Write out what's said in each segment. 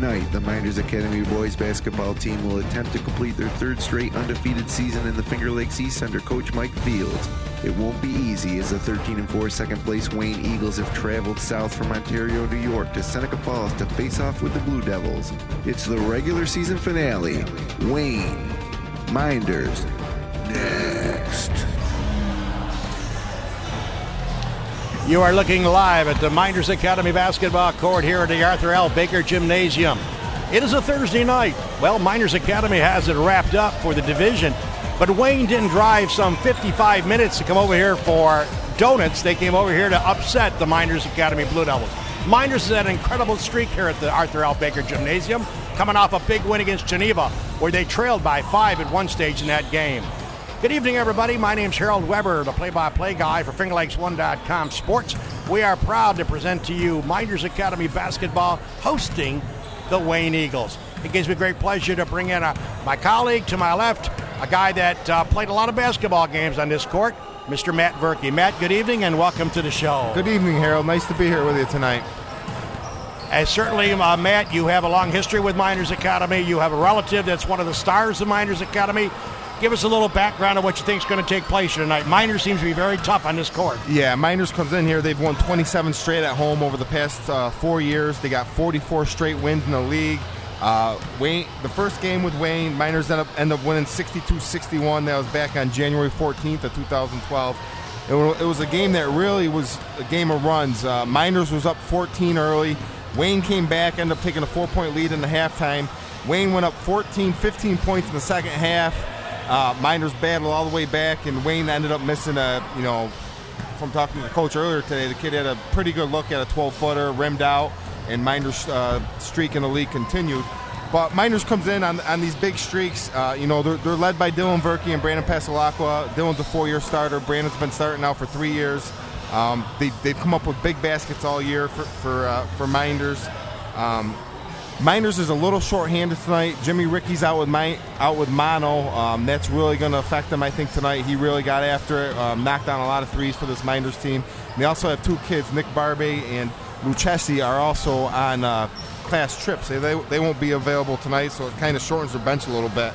Tonight, the Mynderse Academy boys basketball team will attempt to complete their third straight undefeated season in the Finger Lakes East under Coach Mike Fields. It won't be easy as the 13-4 second-place Wayne Eagles have traveled south from Ontario, New York to Seneca Falls to face off with the Blue Devils. It's the regular season finale. Wayne, Mynderse, next. You are looking live at the Mynderse Academy basketball court here at the Arthur L. Baker Gymnasium. It is a Thursday night. Well, Mynderse Academy has it wrapped up for the division, but Wayne didn't drive some 55 minutes to come over here for donuts. They came over here to upset the Mynderse Academy Blue Devils. Mynderse has had an incredible streak here at the Arthur L. Baker Gymnasium, coming off a big win against Geneva, where they trailed by 5 at one stage in that game. Good evening, everybody. My name's Harold Weber, the play-by-play guy for FingerLakes1.com Sports. We are proud to present to you Mynderse Academy basketball hosting the Wayne Eagles. It gives me great pleasure to bring in my colleague to my left, a guy that played a lot of basketball games on this court, Mr. Matt Verke. Matt, good evening and welcome to the show. Good evening, Harold. Nice to be here with you tonight. As certainly, Matt, you have a long history with Mynderse Academy. You have a relative that's one of the stars of Mynderse Academy. Give us a little background of what you think is going to take place here tonight. Mynderse seems to be very tough on this court. Yeah, Mynderse comes in here. They've won 27 straight at home over the past 4 years. They got 44 straight wins in the league. Wayne, the first game with Wayne, Mynderse ended up winning 62-61. That was back on January 14th of 2012. It was a game that really was a game of runs. Mynderse was up 14 early. Wayne came back, ended up taking a 4-point lead in the halftime. Wayne went up 15 points in the second half. Mynderse battled all the way back, and Wayne ended up missing from talking to the coach earlier today, the kid had a pretty good look at a 12-footer, rimmed out, and Mynderse streak in the league continued. But Mynderse comes in on these big streaks. They're led by Dylan Verke and Brandon Pasalacqua. Dylan's a 4-year starter. Brandon's been starting now for 3 years. They've come up with big baskets all year for Mynderse. Mynderse is a little short-handed tonight. Jimmy Ricky's out with mono. That's really going to affect them, I think, tonight. He really got after it, knocked down a lot of threes for this Mynderse team. They also have 2 kids, Nick Barbe and Lucchesi, are also on class trips. They won't be available tonight, so it kind of shortens their bench a little bit.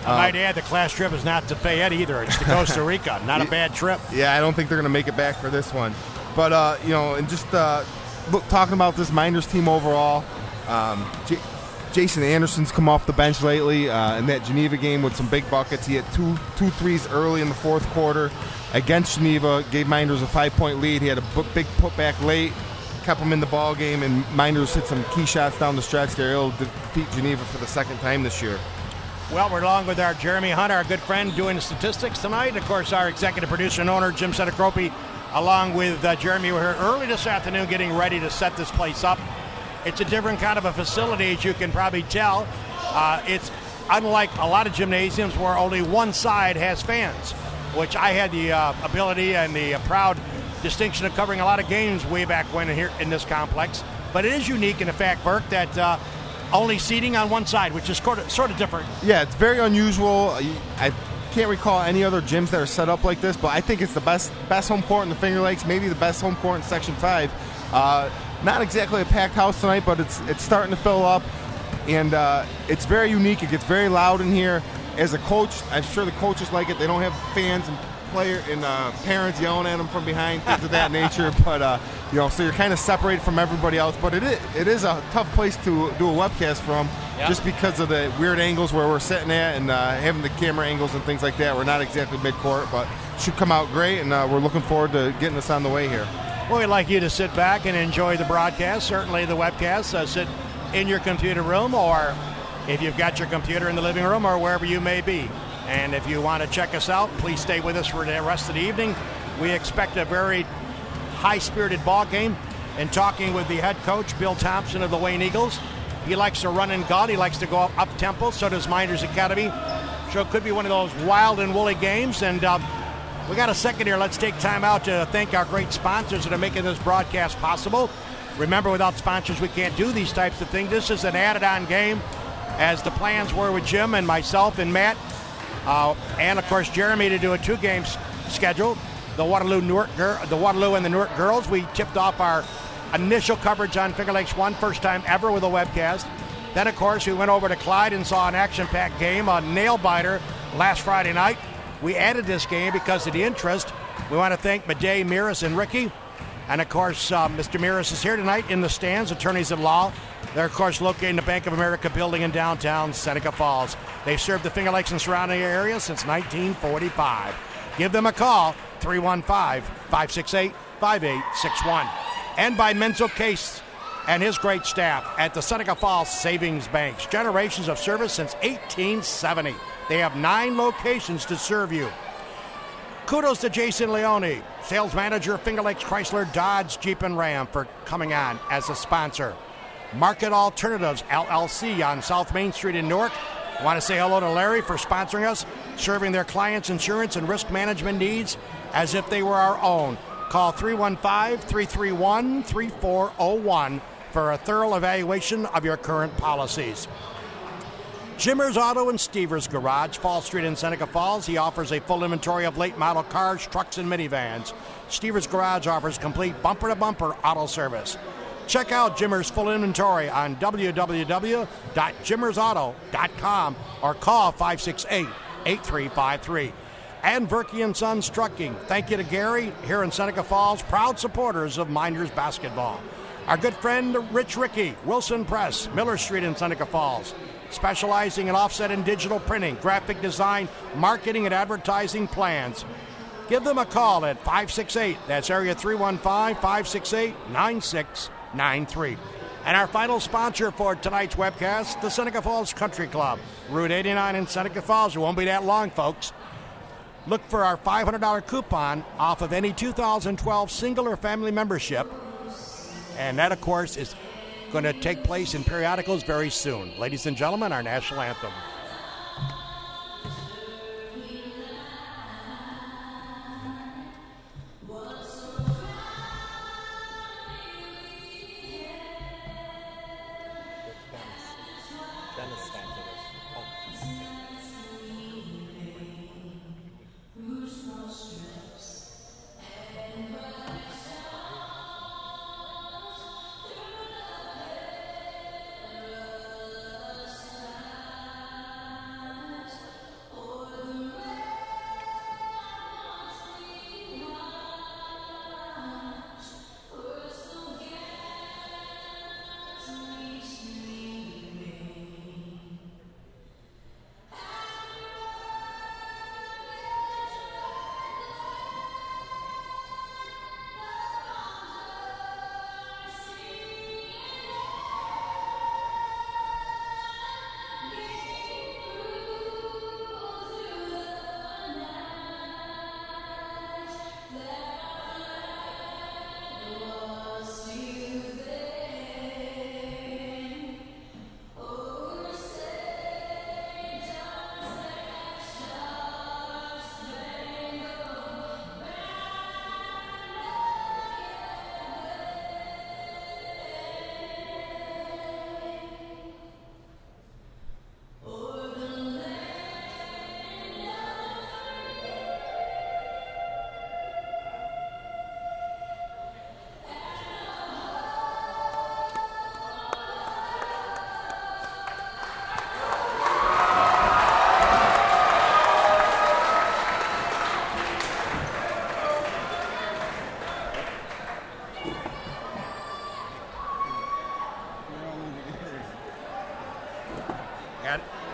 I might add the class trip is not to Fayette either. It's to Costa Rica. Not a bad trip. Yeah, I don't think they're going to make it back for this one. But, and just talking about this Mynderse team overall, Jason Anderson's come off the bench lately in that Geneva game with some big buckets. He had two threes early in the fourth quarter against Geneva, gave Mynderse a 5-point lead. He had a big putback late, kept him in the ball game, and Mynderse hit some key shots down the stretch. They're able to defeat Geneva for the second time this year. Well, we're along with our Jeremy Hunt, our good friend, doing the statistics tonight. And of course, our executive producer and owner, Jim Setacropi, along with Jeremy. We're here early this afternoon getting ready to set this place up. It's a different kind of a facility, as you can probably tell. It's unlike a lot of gymnasiums where only one side has fans, which I had the ability and the proud distinction of covering a lot of games way back when here in this complex. But it is unique in the fact, Burke, that only seating on one side, which is sort of different. Yeah, it's very unusual. I can't recall any other gyms that are set up like this, but I think it's the best home court in the Finger Lakes, maybe the best home court in Section 5. Not exactly a packed house tonight, but it's starting to fill up, and it's very unique. It gets very loud in here. As a coach, I'm sure the coaches like it. They don't have fans and parents yelling at them from behind, things of that nature. But so you're kind of separated from everybody else. But it is a tough place to do a webcast from, just because of the weird angles where we're sitting at and having the camera angles and things like that. We're not exactly mid-court, but it should come out great, and we're looking forward to getting us on the way here. Well, we'd like you to sit back and enjoy the broadcast, certainly the webcast. Sit in your computer room, or if you've got your computer in the living room, or wherever you may be. And if you want to check us out, please stay with us for the rest of the evening. We expect a very high-spirited ball game. And talking with the head coach, Bill Thompson of the Wayne Eagles, he likes to run and gun. He likes to go up-tempo. So does Mynderse Academy. So it could be one of those wild and woolly games. And we got a second here. Let's take time out to thank our great sponsors that are making this broadcast possible. Remember, without sponsors, we can't do these types of things. This is an added-on game, as the plans were with Jim and myself and Matt, and, of course, Jeremy, to do a 2-game schedule. The Waterloo and the Newark girls. We tipped off our initial coverage on Finger Lakes 1, first time ever with a webcast. Then, of course, we went over to Clyde and saw an action-packed game, a nail-biter, last Friday night. We added this game because of the interest. We want to thank Bidet, Mynderse, and Ricky. And, of course, Mr. Mynderse is here tonight in the stands, attorneys at law. They're, of course, located in the Bank of America building in downtown Seneca Falls. They've served the Finger Lakes and surrounding areas since 1945. Give them a call, 315-568-5861. And by Menzel Case and his great staff at the Seneca Falls Savings Banks. Generations of service since 1870. They have 9 locations to serve you. Kudos to Jason Leone, sales manager of Finger Lakes Chrysler, Dodge, Jeep, and Ram, for coming on as a sponsor. Market Alternatives, LLC on South Main Street in Newark. I want to say hello to Larry for sponsoring us, serving their clients' insurance and risk management needs as if they were our own. Call 315-331-3401 for a thorough evaluation of your current policies. Jimmer's Auto and Stevers Garage, Fall Street in Seneca Falls. He offers a full inventory of late model cars, trucks, and minivans. Stevers Garage offers complete bumper-to-bumper auto service. Check out Jimmer's full inventory on www.jimmersauto.com or call 568-8353. And Verke & Sons Trucking. Thank you to Gary here in Seneca Falls, proud supporters of Minders basketball. Our good friend Rich Ricky, Wilson Press, Miller Street in Seneca Falls, specializing in offset and digital printing, graphic design, marketing, and advertising plans. Give them a call at 568, that's area 315-568-9693. And our final sponsor for tonight's webcast, the Seneca Falls Country Club, Route 89 in Seneca Falls. It won't be that long, folks. Look for our $500 coupon off of any 2012 single or family membership. And that, of course, is going to take place in periodicals very soon. Ladies and gentlemen, our national anthem.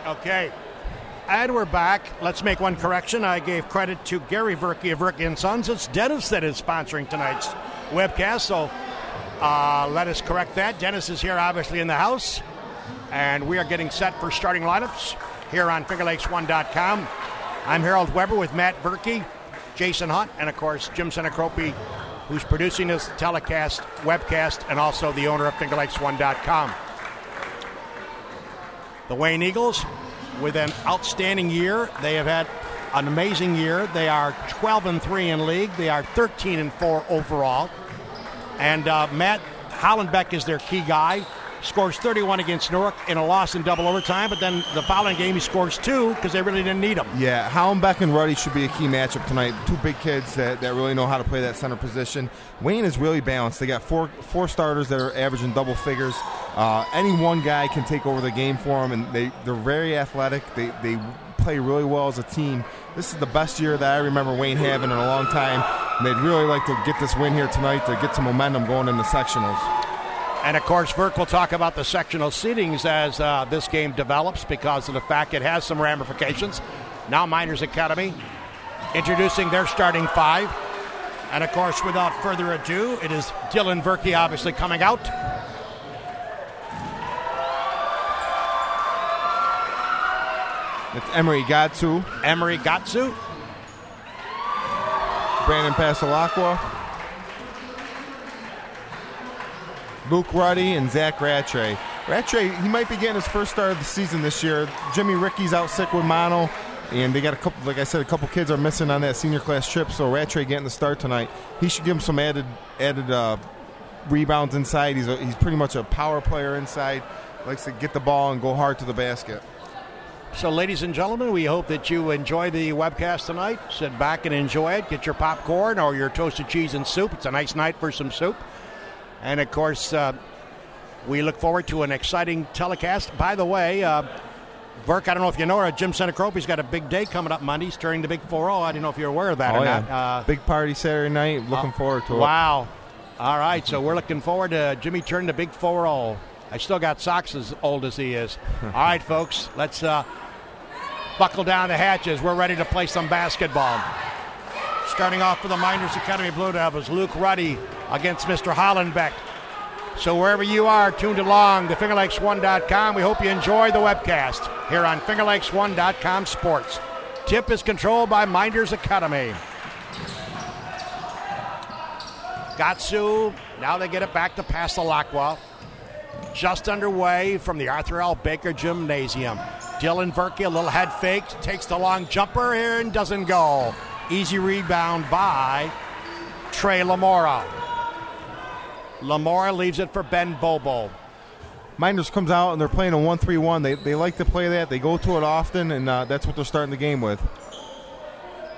Okay, and we're back. Let's make one correction. I gave credit to Gary Verke of Verke & Sons. It's Dennis that is sponsoring tonight's webcast, so let us correct that. Dennis is here, obviously, in the house, and we are getting set for starting lineups here on FingerLakes1.com. I'm Harold Weber with Matt Verke, Jason Hunt, and, of course, Jim Senecropi, who's producing this telecast, webcast, and also the owner of FingerLakes1.com. The Wayne Eagles, with an outstanding year. They have had an amazing year. They are 12-3 in league. They are 13-4 overall. And Matt Hollenbeck is their key guy. Scores 31 against Newark in a loss in double overtime, but then the following game he scores 2 because they really didn't need him. Yeah, Hollenbeck and Ruddy should be a key matchup tonight. Two big kids that really know how to play that center position. Wayne is really balanced. They got four starters that are averaging double figures. Any one guy can take over the game for them, and they're very athletic. They play really well as a team. This is the best year that I remember Wayne having in a long time, and they'd really like to get this win here tonight to get some momentum going in the sectionals. And, of course, Verk will talk about the sectional seedings as this game develops because of the fact it has some ramifications. Now Mynderse Academy introducing their starting five. And, of course, without further ado, it is Dylan Verke obviously coming out. It's Emery Gatsu. Brandon Pasalacqua. Luke Ruddy and Zach Rattray. Rattray, he might be getting his first start of the season this year. Jimmy Ricky's out sick with mono, and they got a couple, like I said, a couple kids are missing on that senior class trip, so Rattray getting the start tonight. He should give him some added rebounds inside. He's pretty much a power player inside. Likes to get the ball and go hard to the basket. So, ladies and gentlemen, we hope that you enjoy the webcast tonight. Sit back and enjoy it. Get your popcorn or your toasted cheese and soup. It's a nice night for some soup. And, of course, we look forward to an exciting telecast. By the way, Verk, I don't know if you know, Jim Senecropi's got a big day coming up Monday. He's turning the big 4-0. I don't know if you're aware of that or not. Big party Saturday night. Looking forward to it. Wow. All right, so we're looking forward to Jimmy turning the big 4-0. I still got socks as old as he is. All right, folks, let's buckle down the hatches. We're ready to play some basketball. Starting off for the Mynderse Academy Blue Devils, Luke Ruddy against Mr. Hollenbeck. So wherever you are, tuned along to FingerLakes1.com. We hope you enjoy the webcast here on FingerLakes1.com Sports. Tip is controlled by Mynderse Academy. Gatsu, now they get it back to Pasalacqua. Just underway from the Arthur L. Baker Gymnasium. Dylan Verke, a little head fake, takes the long jumper here and doesn't go. Easy rebound by Trey Lamora. Lamora leaves it for Ben Bobo. Mynderse comes out and they're playing a 1-3-1. They like to play that. They go to it often, and that's what they're starting the game with.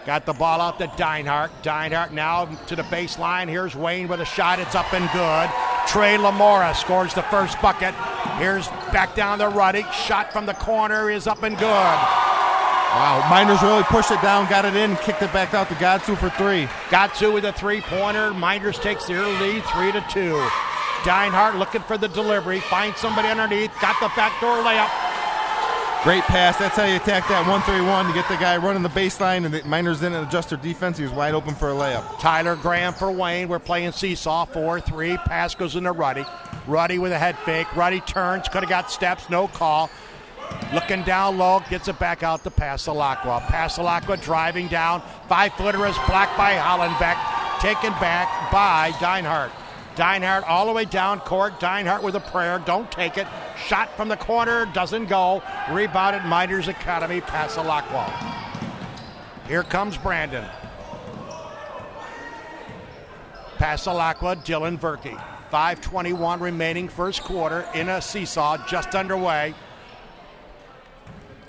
Got the ball out to Deinhardt. Deinhardt now to the baseline. Here's Wayne with a shot. It's up and good. Trey Lamora scores the first bucket. Here's back down to Ruddy. Shot from the corner is up and good. Wow, Mynderse really pushed it down, got it in, kicked it back out to Gatsu for three. Gatsu with a three-pointer. Mynderse takes the early lead, 3-2. Deinhardt looking for the delivery. Finds somebody underneath. Got the backdoor layup. Great pass. That's how you attack that 1-3-1. You get the guy running the baseline, and Mynderse didn't adjust their defense. He was wide open for a layup. Tyler Graham for Wayne. We're playing seesaw, 4-3. Pass goes into Ruddy. Ruddy with a head fake. Ruddy turns. Could have got steps. No call. Looking down low. Gets it back out to Pasalacqua. Pasalacqua driving down. 5-footer is blocked by Hollenbeck. Taken back by Deinhardt. Deinhardt all the way down court. Deinhardt with a prayer. Don't take it. Shot from the corner. Doesn't go. Rebounded Mynderse Academy. Pasalacqua. Here comes Brandon. Pasalacqua, Dylan Verke. 5:21 remaining first quarter in a seesaw just underway.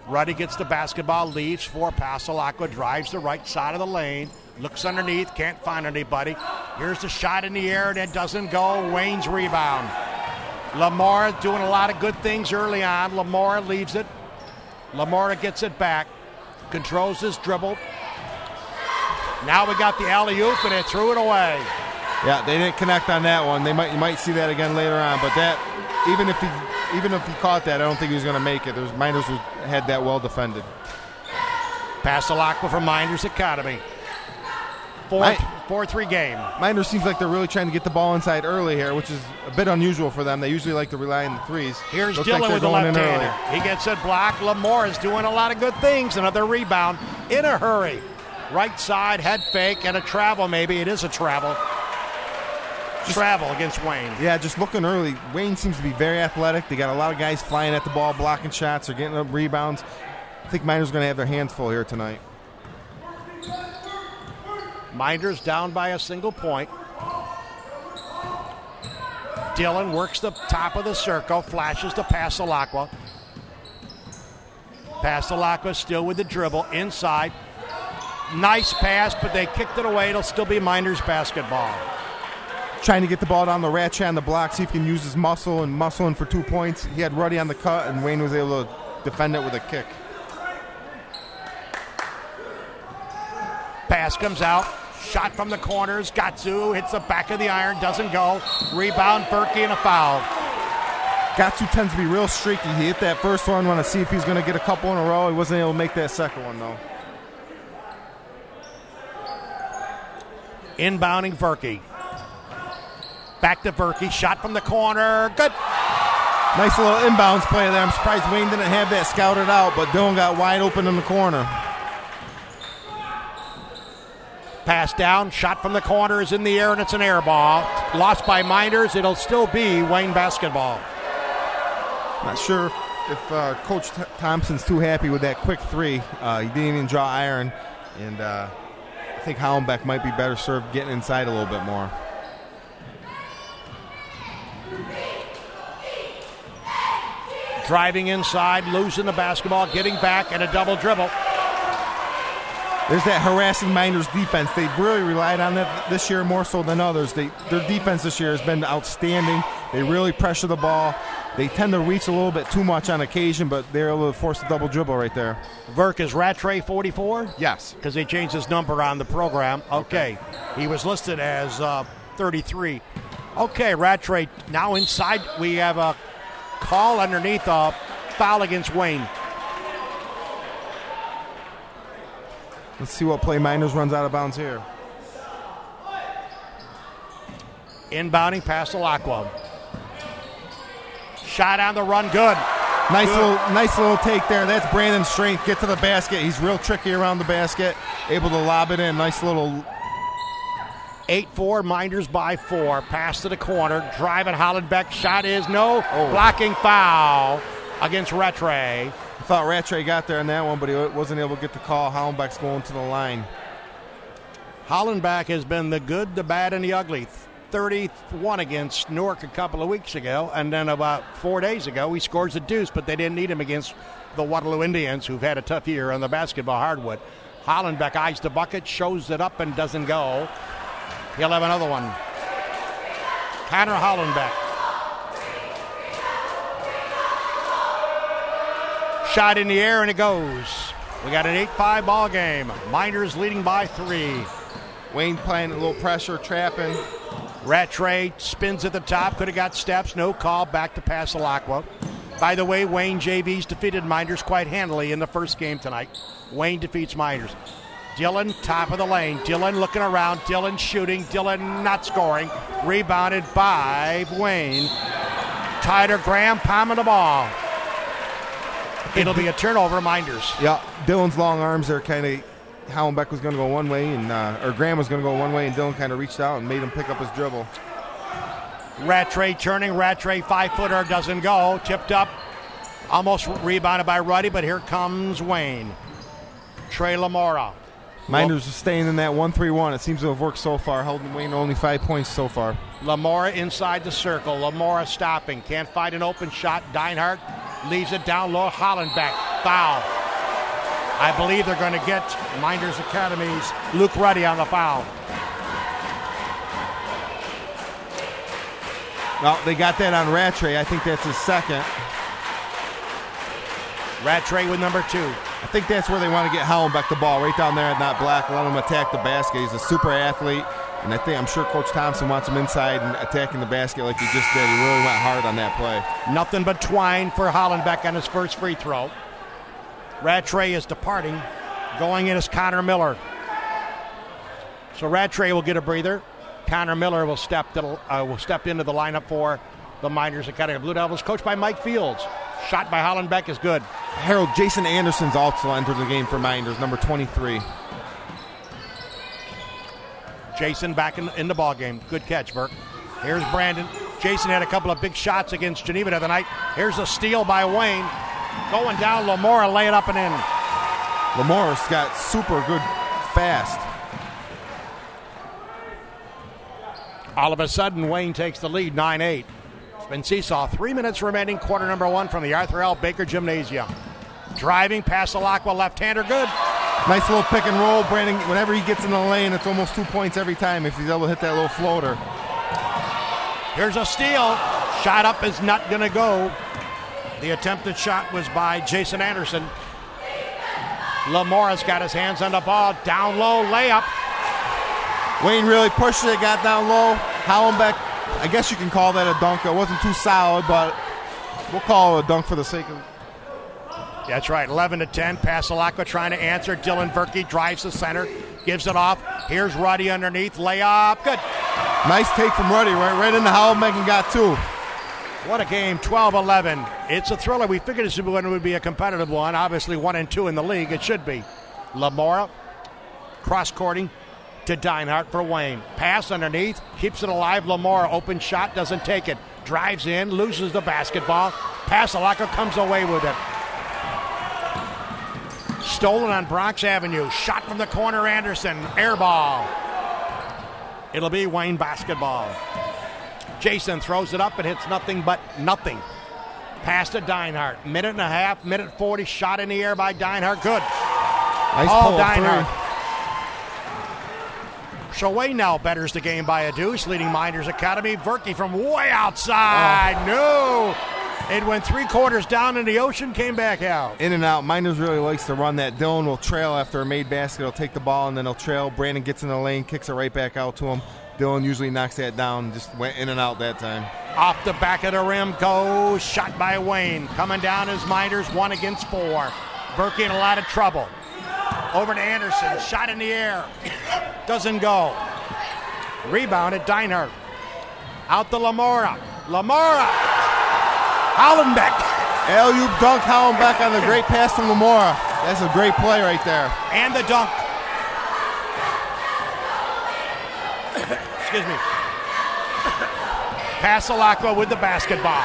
Ruddy gets the basketball, leaves for Pasalacqua, drives the right side of the lane, looks underneath, can't find anybody. Here's the shot in the air, and it doesn't go. Wayne's rebound. Lamora doing a lot of good things early on. Lamora leaves it. Lamora gets it back, controls his dribble. Now we got the alley-oop, and it threw it away. Yeah, they didn't connect on that one. You might see that again later on, but that even if he caught that, I don't think he was going to make it. Mynderse had that well defended. Pasalacqua from Mynderse Academy. 4-3 game. Mynderse seems like they're really trying to get the ball inside early here, which is a bit unusual for them. They usually like to rely on the threes. Here's Dylan with the left-hander. He gets it blocked. Lamore's doing a lot of good things. Another rebound in a hurry. Right side, head fake, and a travel maybe. It is a travel. Travel against Wayne. Yeah, just looking early. Wayne seems to be very athletic. They got a lot of guys flying at the ball, blocking shots. They're getting up rebounds. I think Mynderse going to have their hands full here tonight. Mynderse down by a single point. Dylan works the top of the circle, flashes to Pasalacqua. Pasalacqua still with the dribble, inside. Nice pass, but they kicked it away. It'll still be Mynderse basketball. trying to get the ball down the Ratchet on the block, see if he can use his muscle and muscle in for 2 points. He had Ruddy on the cut, and Wayne was able to defend it with a kick. Pass comes out. Shot from the corners. Gatsu hits the back of the iron. Doesn't go. Rebound, Berkey, and a foul. Gatsu tends to be real streaky. He hit that first one. Want to see if he's going to get a couple in a row. He wasn't able to make that second one, though. Inbounding Berkey. Back to Berkey. Shot from the corner. Good. Nice little inbounds play there. I'm surprised Wayne didn't have that scouted out, but Dylan got wide open in the corner. Pass down. Shot from the corner is in the air, and it's an air ball. Lost by Mynderse. It'll still be Wayne basketball. Not sure if Coach Thompson's too happy with that quick three. He didn't even draw iron, and I think Hollenbeck might be better served getting inside a little bit more. Driving inside, losing the basketball, getting back, and a double dribble. There's that harassing Mynderse defense. They've really relied on that this year more so than others. Their defense this year has been outstanding. They really pressure the ball. They tend to reach a little bit too much on occasion, but they're able to force a double dribble right there. Verk is Rattray 44? Yes. Because they changed his number on the program. Okay. He was listed as 33. Okay, Rattray now inside. We have a call underneath a foul against Wayne. Let's see what play Mynderse runs out of bounds here. Inbounding past Alakwa. Shot on the run, good. Nice little take there. That's Brandon's strength. Get to the basket. He's real tricky around the basket. Able to lob it in. Nice little. 8-4, Mynderse by 4. Pass to the corner. Driving Hollenbeck. Shot is no. Blocking foul against Rattray. I thought Rattray got there on that one, but he wasn't able to get the call. Hollenbeck's going to the line. Hollenbeck has been the good, the bad, and the ugly. 31 against Newark a couple of weeks ago, and then about 4 days ago he scores a deuce, but they didn't need him against the Waterloo Indians, who've had a tough year on the basketball hardwood. Hollenbeck eyes the bucket, shows it up, and doesn't go. He'll have another one. Connor Hollenbeck. Shot in the air, and it goes. We got an 8-5 ball game. Mynderse leading by 3. Wayne playing a little pressure, trapping. Rattray spins at the top, could have got steps, no call, back to Passalaqua. By the way, Wayne JV's defeated Mynderse quite handily in the first game tonight. Wayne defeats Mynderse. Dillon, top of the lane. Dillon looking around. Dillon shooting. Dillon not scoring. Rebounded by Wayne. Tyler Graham palming the ball. It'll be a turnover, Mynderse. Yeah, Dillon's long arms are kind of. Hollenbeck was going to go one way, and or Graham was going to go one way, and Dillon kind of reached out and made him pick up his dribble. Rattray turning. Rattray 5-footer doesn't go. Tipped up. Almost rebounded by Ruddy, but here comes Wayne. Trey Lamora. Mynderse is staying in that 1-3-1. It seems to have worked so far, holding Wayne only 5 points so far. Lamora inside the circle. Lamora stopping. Can't find an open shot. Deinhardt leaves it down low. Hollenbeck. Foul. I believe they're going to get Mynderse Academy's Luke Ruddy on the foul. Well, they got that on Rattray. I think that's his second. Rattray with number 2. I think that's where they want to get Hollenbeck the ball, right down there at that block, let him attack the basket. He's a super athlete, and I'm sure Coach Thompson wants him inside and attacking the basket like he just did. He really went hard on that play. Nothing but twine for Hollenbeck on his first free throw. Rattray is departing. Going in is Connor Miller. So Rattray will get a breather. Connor Miller will step into the lineup for the Mynderse Academy Blue Devils, coached by Mike Fields. Shot by Hollenbeck is good. Harold, Jason Anderson's also entered the game for Mynderse, number 23. Jason back in the ball game. Good catch, Burke. Here's Brandon. Jason had a couple of big shots against Geneva the other night. Here's a steal by Wayne. Going down, Lamora lay it up and in. Lamora's got super good fast. All of a sudden, Wayne takes the lead, 9-8. It's been seesaw. 3 minutes remaining, quarter number 1 from the Arthur L. Baker Gymnasium. Driving past Alakwa, left-hander, good. Nice little pick and roll, Brandon. Whenever he gets in the lane, it's almost 2 points every time if he's able to hit that little floater. Here's a steal. Shot up is not going to go. The attempted shot was by Jason Anderson. Lamora's got his hands on the ball. Down low, layup. Wayne really pushed it, got down low. Hallenbeck, I guess you can call that a dunk. It wasn't too solid, but we'll call it a dunk for the sake of... That's right, 11-10. Pasalacqua trying to answer. Dylan Verkey drives the center, gives it off. Here's Ruddy underneath, layup, good. Nice take from Ruddy, right into Hallenbeck and got two. What a game, 12-11. It's a thriller. We figured this one would be a competitive one. Obviously 1-2 in the league. It should be. Lamora cross-courting to Deinhardt for Wayne. Pass underneath, keeps it alive. Lamora, open shot, doesn't take it. Drives in, loses the basketball. Pasalacqua comes away with it. Stolen on Bronx Avenue. Shot from the corner, Anderson. Air ball. It'll be Wayne basketball. Jason throws it up and hits nothing but nothing. Pass to Deinhardt. Minute and a half, minute 40. Shot in the air by Deinhardt. Good. Nice all pull, Deinhardt. So Wayne now betters the game by a deuce, leading Mynderse Academy. Verkey from way outside. No. It went 3 quarters down in the ocean, came back out. In and out. Mynderse really likes to run that. Dylan will trail after a made basket. He'll take the ball and then he'll trail. Brandon gets in the lane, kicks it right back out to him. Dylan usually knocks that down. Just went in and out that time. Off the back of the rim goes. Shot by Wayne. Coming down is Mynderse, 1 against 4. Verkey in a lot of trouble. Over to Anderson. Shot in the air. Doesn't go. Rebounded Deinhardt. Out to Lamora. Lamora. Hallenbeck. Alley-oop dunk, Hallenbeck on the great pass from Lamora. That's a great play right there. And the dunk. Excuse me. Pasalacqua with the basketball.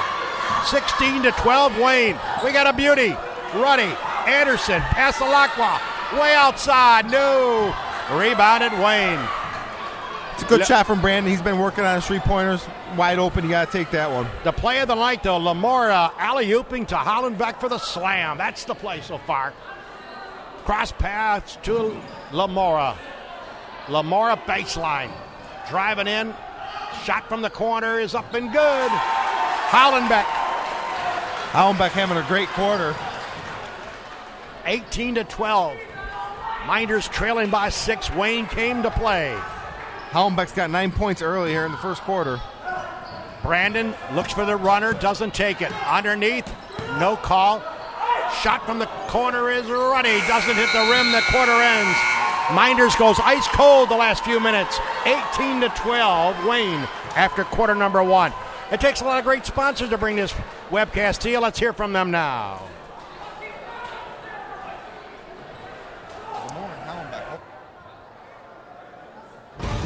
16-12 Wayne. We got a beauty. Ruddy. Anderson. Pasalacqua. Way outside. No. Rebounded Wayne. It's a good shot from Brandon. He's been working on his three-pointers. Wide open. You got to take that one. The play of the night, though. Lamora alley-ooping to Hallenbeck for the slam. That's the play so far. Cross pass to Lamora. Lamora baseline. Driving in. Shot from the corner is up and good. Hallenbeck. Hallenbeck having a great quarter. 18-12. Mynderse trailing by 6. Wayne came to play. Hallenbeck's got 9 points early here in the first quarter. Brandon looks for the runner, doesn't take it. Underneath, no call. Shot from the corner is Ruddy. Doesn't hit the rim, the quarter ends. Mynderse goes ice cold the last few minutes. 18-12, Wayne after quarter number 1. It takes a lot of great sponsors to bring this webcast to you. Let's hear from them now.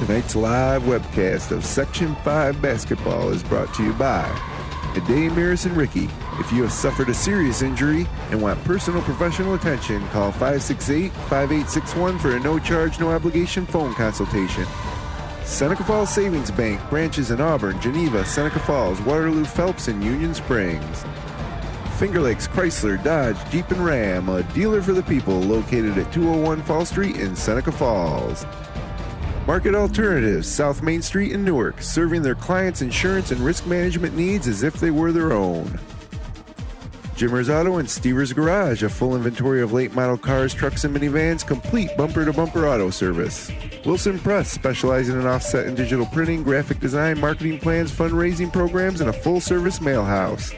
Tonight's live webcast of Section 5 basketball is brought to you by Ade, Maris, and Ricky. If you have suffered a serious injury and want personal professional attention, call 568-5861 for a no-charge, no-obligation phone consultation. Seneca Falls Savings Bank, branches in Auburn, Geneva, Seneca Falls, Waterloo, Phelps, and Union Springs. Finger Lakes Chrysler, Dodge, Jeep, and Ram, a dealer for the people, located at 201 Fall Street in Seneca Falls. Market Alternatives, South Main Street in Newark, serving their clients' insurance and risk management needs as if they were their own. Jimmer's Auto and Stever's Garage, a full inventory of late model cars, trucks, and minivans, complete bumper-to-bumper auto service. Wilson Press, specializing in offset and digital printing, graphic design, marketing plans, fundraising programs, and a full-service mail house.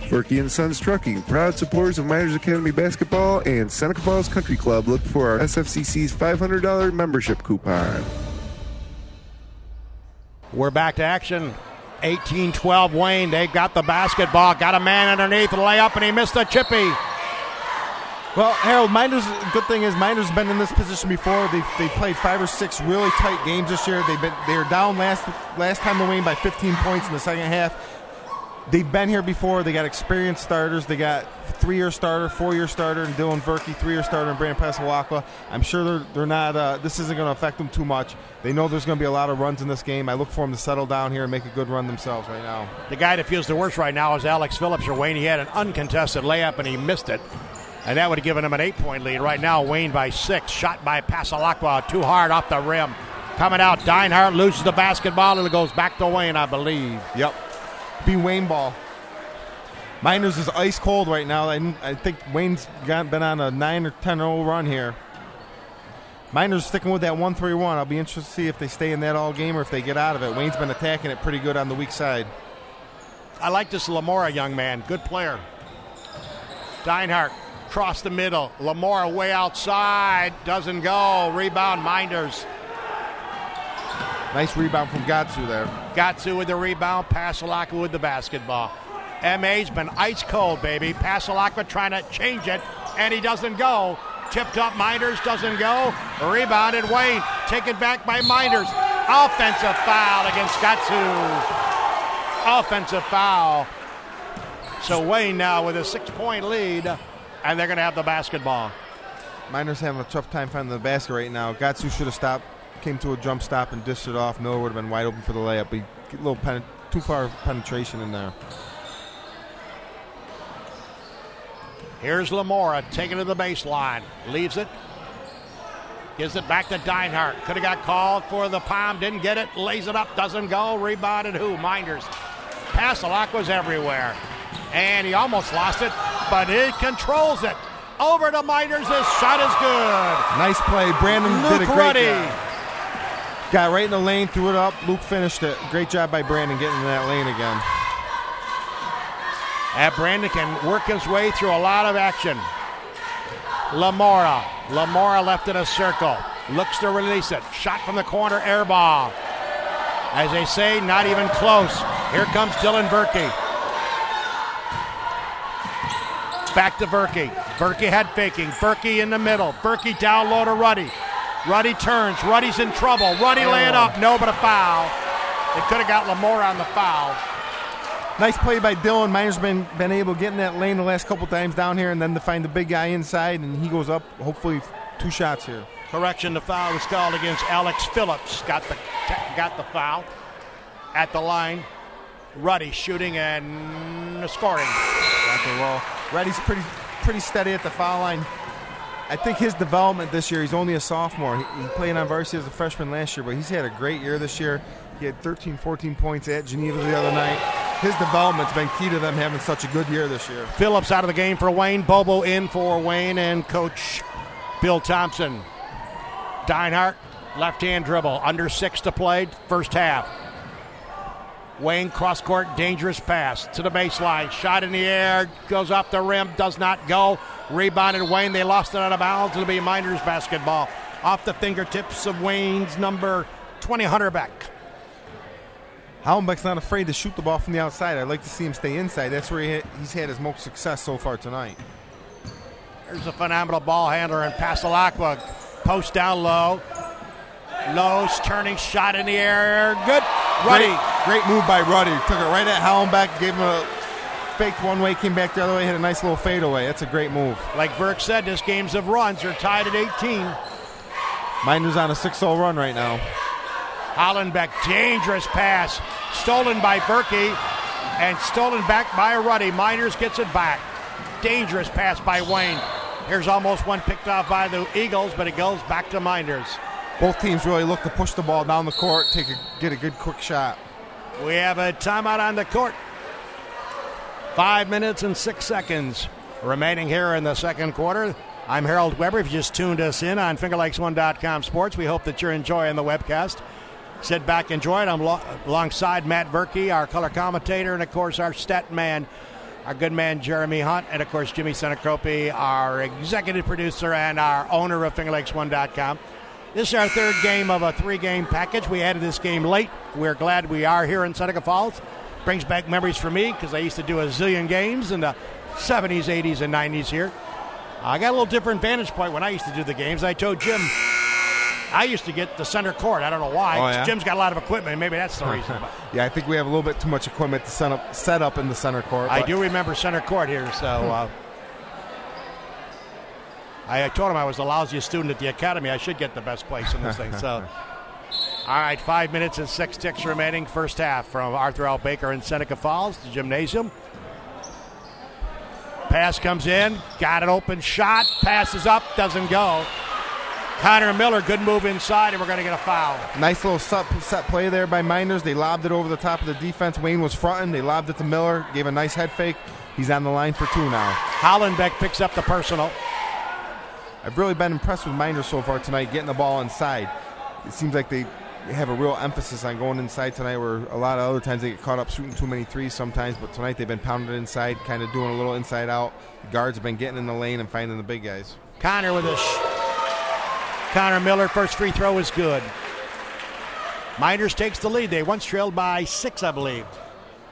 Verkey & Sons Trucking, proud supporters of Mynderse Academy basketball and Seneca Falls Country Club. Look for our SFCC's $500 membership coupon. We're back to action. 18-12 Wayne. They've got the basketball. Got a man underneath the layup, and he missed the chippy. Well, Harold, good thing is Mynderse been in this position before. They played 5 or 6 really tight games this year. They were down last time to Wayne by 15 points in the second half. They've been here before. They got experienced starters. They got 3-year starter, 4-year starter, and Dylan Verkey, 3-year starter, and Brandon Pasalacqua. I'm sure they're not. This isn't going to affect them too much. They know there's going to be a lot of runs in this game. I look for them to settle down here and make a good run themselves right now. The guy that feels the worst right now is Alex Phillips for Wayne. He had an uncontested layup and he missed it, and that would have given him an 8-point lead. Right now, Wayne by 6. Shot by Pasalacqua, too hard off the rim. Coming out, Dinehart loses the basketball, and it goes back to Wayne, I believe. Yep. Be Wayne ball. Mynderse is ice cold right now. I think Wayne's been on a 9 or 10-0 run here. Mynderse sticking with that 1-3-1. I'll be interested to see if they stay in that all game or if they get out of it. Wayne's been attacking it pretty good on the weak side. I like this Lamora young man. Good player. Dinehart across the middle. Lamora way outside. Doesn't go. Rebound, Mynderse. Nice rebound from Gatsu there. Gatsu with the rebound. Pasalaka with the basketball. MA's been ice cold, baby. Pasalaka trying to change it, and he doesn't go. Tipped up, Mynderse doesn't go. Rebounded, Wayne. Taken back by Mynderse. Offensive foul against Gatsu. Offensive foul. So Wayne now with a 6-point lead, and they're going to have the basketball. Mynderse having a tough time finding the basket right now. Gatsu should have stopped, came to a jump stop and dished it off. Miller would have been wide open for the layup. But a little too far penetration in there. Here's Lamora taking to the baseline. Leaves it. Gives it back to Dinehart. Could have got called for the palm. Didn't get it. Lays it up. Doesn't go. Rebounded who? Mynderse. Pasalak was everywhere. And he almost lost it, but he controls it. Over to Mynderse. His shot is good. Nice play. Brandon did a great Ruddy. job. Got right in the lane, threw it up. Luke finished it. Great job by Brandon getting in that lane again. And Brandon can work his way through a lot of action. Lamora. Lamora left in a circle. Looks to release it. Shot from the corner, air ball. As they say, not even close. Here comes Dylan Verke. Back to Verke. Verke had faking. Verke in the middle. Verke down low to Ruddy. Ruddy turns. Ruddy's in trouble. Ruddy lay it up. No, but a foul. They could have got Lamora on the foul. Nice play by Dylan. Mynderse been able to get in that lane the last couple times down here and then to find the big guy inside, and he goes up, hopefully 2 shots here. Correction, the foul was called against Alex Phillips. Got the foul at the line. Ruddy shooting and scoring. Got the roll. Ruddy's pretty steady at the foul line. I think his development this year, he's only a sophomore. He played on varsity as a freshman last year, but he's had a great year this year. He had 13, 14 points at Geneva the other night. His development's been key to them having such a good year this year. Phillips out of the game for Wayne. Bobo in for Wayne and Coach Bill Thompson. Dinehart, left-hand dribble. Under 6 to play, first half. Wayne cross-court, dangerous pass to the baseline. Shot in the air, goes off the rim, does not go. Rebounded Wayne. They lost it out of bounds. It'll be Mynderse basketball. Off the fingertips of Wayne's number 20, Hunter Beck. Hallenbeck's not afraid to shoot the ball from the outside. I'd like to see him stay inside. That's where he's had his most success so far tonight. There's a phenomenal ball handler in Pasalakwa. Post down low. Lowe's turning shot in the air. Good. Ruddy. Great move by Ruddy. Took it right at Hallenbeck, gave him a fake one way, came back the other way, hit a nice little fadeaway. That's a great move. Like Burke said, this game's of runs. They're tied at 18. Mynderse on a 6-0 run right now. Hallenbeck, dangerous pass. Stolen by Berkey and stolen back by Ruddy. Mynderse gets it back. Dangerous pass by Wayne. Here's almost one picked off by the Eagles, but it goes back to Mynderse. Both teams really look to push the ball down the court, get a good quick shot. We have a timeout on the court. 5 minutes and 6 seconds remaining here in the second quarter. I'm Harold Weber. If you just tuned us in on FingerLakes1.com Sports, we hope that you're enjoying the webcast. Sit back, enjoy it. I'm alongside Matt Verke, our color commentator, and, of course, our stat man, our good man Jeremy Hunt, and, of course, Jimmy Senecropi, our executive producer and our owner of FingerLakes1.com. This is our third game of a 3-game package. We added this game late. We're glad we are here in Seneca Falls. Brings back memories for me because I used to do a zillion games in the 70s, 80s, and 90s here. I got a little different vantage point when I used to do the games. I told Jim I used to get the center court. I don't know why. Oh, yeah? Jim's got a lot of equipment. Maybe that's the reason. Yeah, I think we have a little bit too much equipment to set up in the center court. I do remember center court here, so I told him I was the lousiest student at the academy. I should get the best place in this thing. So, all right, 5 minutes and 6 ticks remaining. First half from Arthur L. Baker in Seneca Falls, the gymnasium. Pass comes in, got an open shot, passes up, doesn't go. Connor Miller, good move inside, and we're going to get a foul. Nice little set play there by Mynderse. They lobbed it over the top of the defense. Wayne was fronting. They lobbed it to Miller, gave a nice head fake. He's on the line for 2 now. Hollenbeck picks up the personal. I've really been impressed with Mynderse so far tonight, getting the ball inside. It seems like they have a real emphasis on going inside tonight, where a lot of other times they get caught up shooting too many threes sometimes, but tonight they've been pounding it inside, kind of doing a little inside out. The guards have been getting in the lane and finding the big guys. Connor with a Connor Miller, first free throw is good. Mynderse takes the lead. They once trailed by 6, I believe.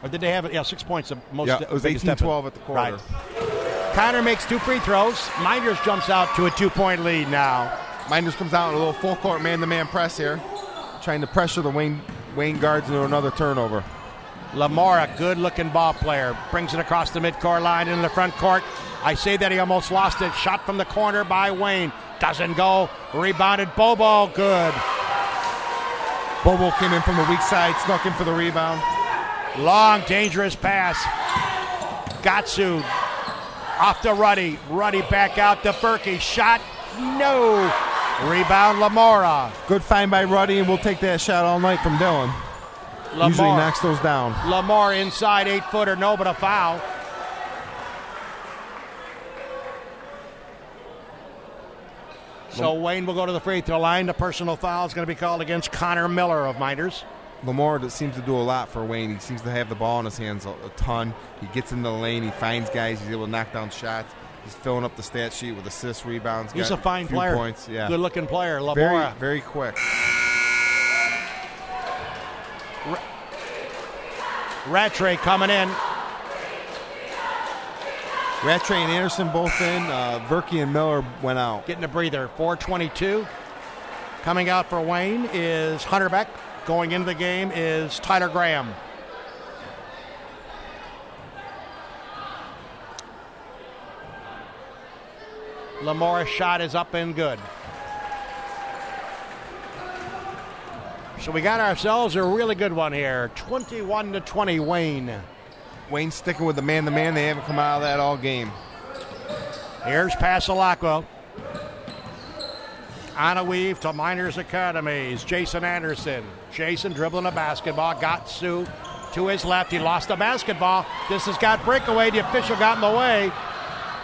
Or did they have it? Yeah, 6 points. Yeah, it was 18-12 at the quarter. Right. Connor makes 2 free throws. Mynderse jumps out to a 2-point lead now. Mynderse comes out in a little full court man-to-man press here, trying to pressure the Wayne guards into another turnover. Lamora, good-looking ball player, brings it across the midcourt line into the front court. I say that he almost lost it. Shot from the corner by Wayne. Doesn't go. Rebounded. Bobo, good. Bobo came in from the weak side, snuck in for the rebound. Long, dangerous pass. Gatsu off to Ruddy. Ruddy back out to Berkey. Shot, no. Rebound, Lamora. Good find by Ruddy, and we'll take that shot all night from Dylan. Usually knocks those down. Lamar inside, 8-footer, no, but a foul. So Wayne will go to the free throw line. The personal foul is going to be called against Connor Miller of Mynderse. Lamar seems to do a lot for Wayne. He seems to have the ball in his hands a ton. He gets in the lane. He finds guys. He's able to knock down shots. He's filling up the stat sheet with assists, rebounds. He's a fine player. Points. Yeah. Good-looking player. Lamar. Very, very quick. Rattray coming in. Rattray and Anderson both in. Verkey and Miller went out. Getting a breather. 4:22. Coming out for Wayne is Hunter Beck. Going into the game is Tyler Graham. Lamora's shot is up and good. So we got ourselves a really good one here. 21-20 Wayne. Wayne sticking with the man-to-man. They haven't come out of that all game. Here's Passalacqua. On a weave to Mynderse Academies. Jason Anderson. Jason dribbling a basketball. Got Sue to his left. He lost the basketball. This has got breakaway. The official got in the way.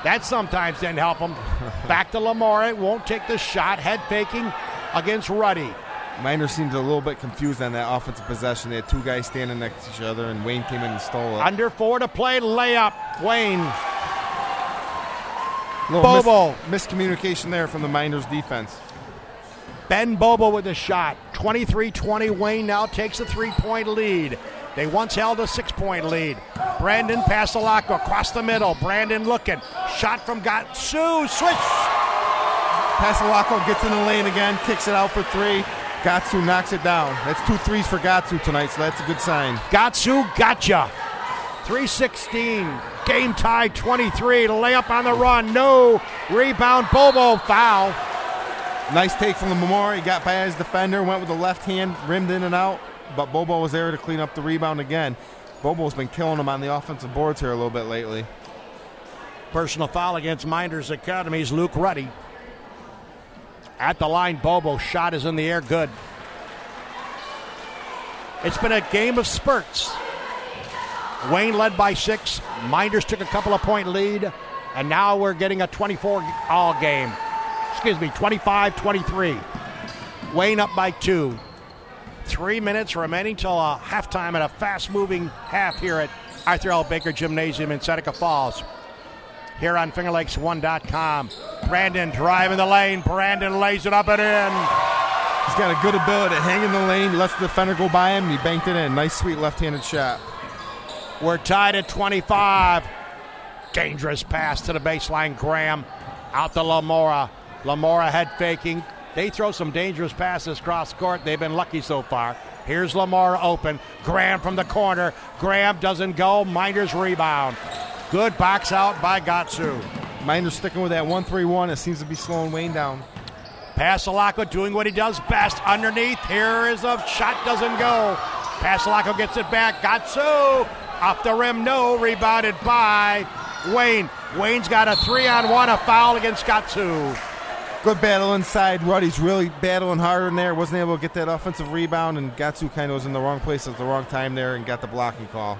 That sometimes didn't help him. Back to Lamora. Won't take the shot. Head faking against Ruddy. Mynderse seems a little bit confused on that offensive possession. They had 2 guys standing next to each other, and Wayne came in and stole it. Under 4 to play. Layup. Wayne. Bobo. Miscommunication there from the Mynderse defense. Ben Bobo with the shot. 23-20. Wayne now takes a 3-point lead. They once held a 6-point lead. Brandon Passalacqua across the middle. Brandon looking. Shot from Gatsu. Switch. Passalacqua gets in the lane again. Kicks it out for 3. Gatsu knocks it down. That's 2 threes for Gatsu tonight, so that's a good sign. Gatsu gotcha. 3:16. Game tied 23. Layup on the run. No. Rebound. Bobo. Foul. Nice take from the Lamar. He got by his defender, went with the left hand, rimmed in and out, but Bobo was there to clean up the rebound again. Bobo's been killing him on the offensive boards here a little bit lately. Personal foul against Mynderse Academies, Luke Ruddy. At the line, Bobo. Shot is in the air. Good. It's been a game of spurts. Wayne led by 6. Mynderse took a couple of point lead, and now we're getting a 24-all game. 25-23. Wayne up by 2. 3 minutes remaining till a halftime and a fast-moving half here at Arthur L. Baker Gymnasium in Seneca Falls. Here on FingerLakes1.com. Brandon driving the lane. Brandon lays it up and in. He's got a good ability to hang in the lane, lets the defender go by him, and he banked it in. Nice, sweet left-handed shot. We're tied at 25. Dangerous pass to the baseline. Graham out to Lamora. Lamora head faking. They throw some dangerous passes cross court. They've been lucky so far. Here's Lamora open. Graham from the corner. Graham doesn't go. Mynderse rebound. Good box out by Gatsu. Mynderse sticking with that 1-3-1. It seems to be slowing Wayne down. Passalacqua doing what he does best. Underneath. Here is a shot. Doesn't go. Passalacqua gets it back. Gatsu. Off the rim. No. Rebounded by Wayne. Wayne's got a 3-on-1. A foul against Gatsu. Good battle inside. Ruddy's really battling harder in there. Wasn't able to get that offensive rebound, and Gatsu kind of was in the wrong place at the wrong time there and got the blocking call.